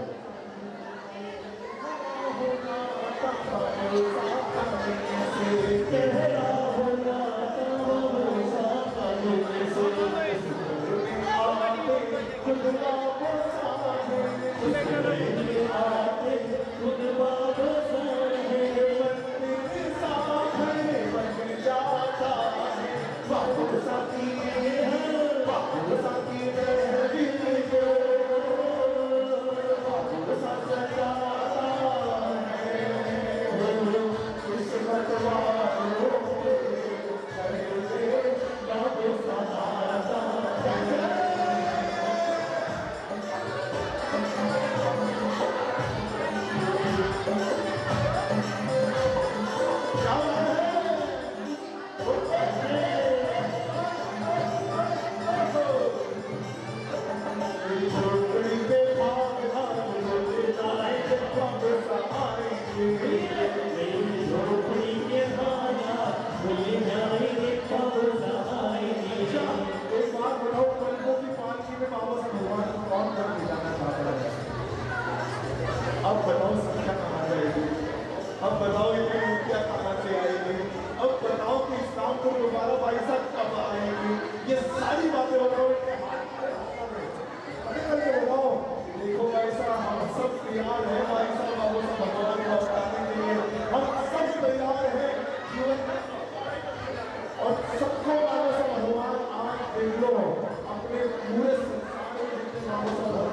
पूरे संसार में जितने बाबू साहब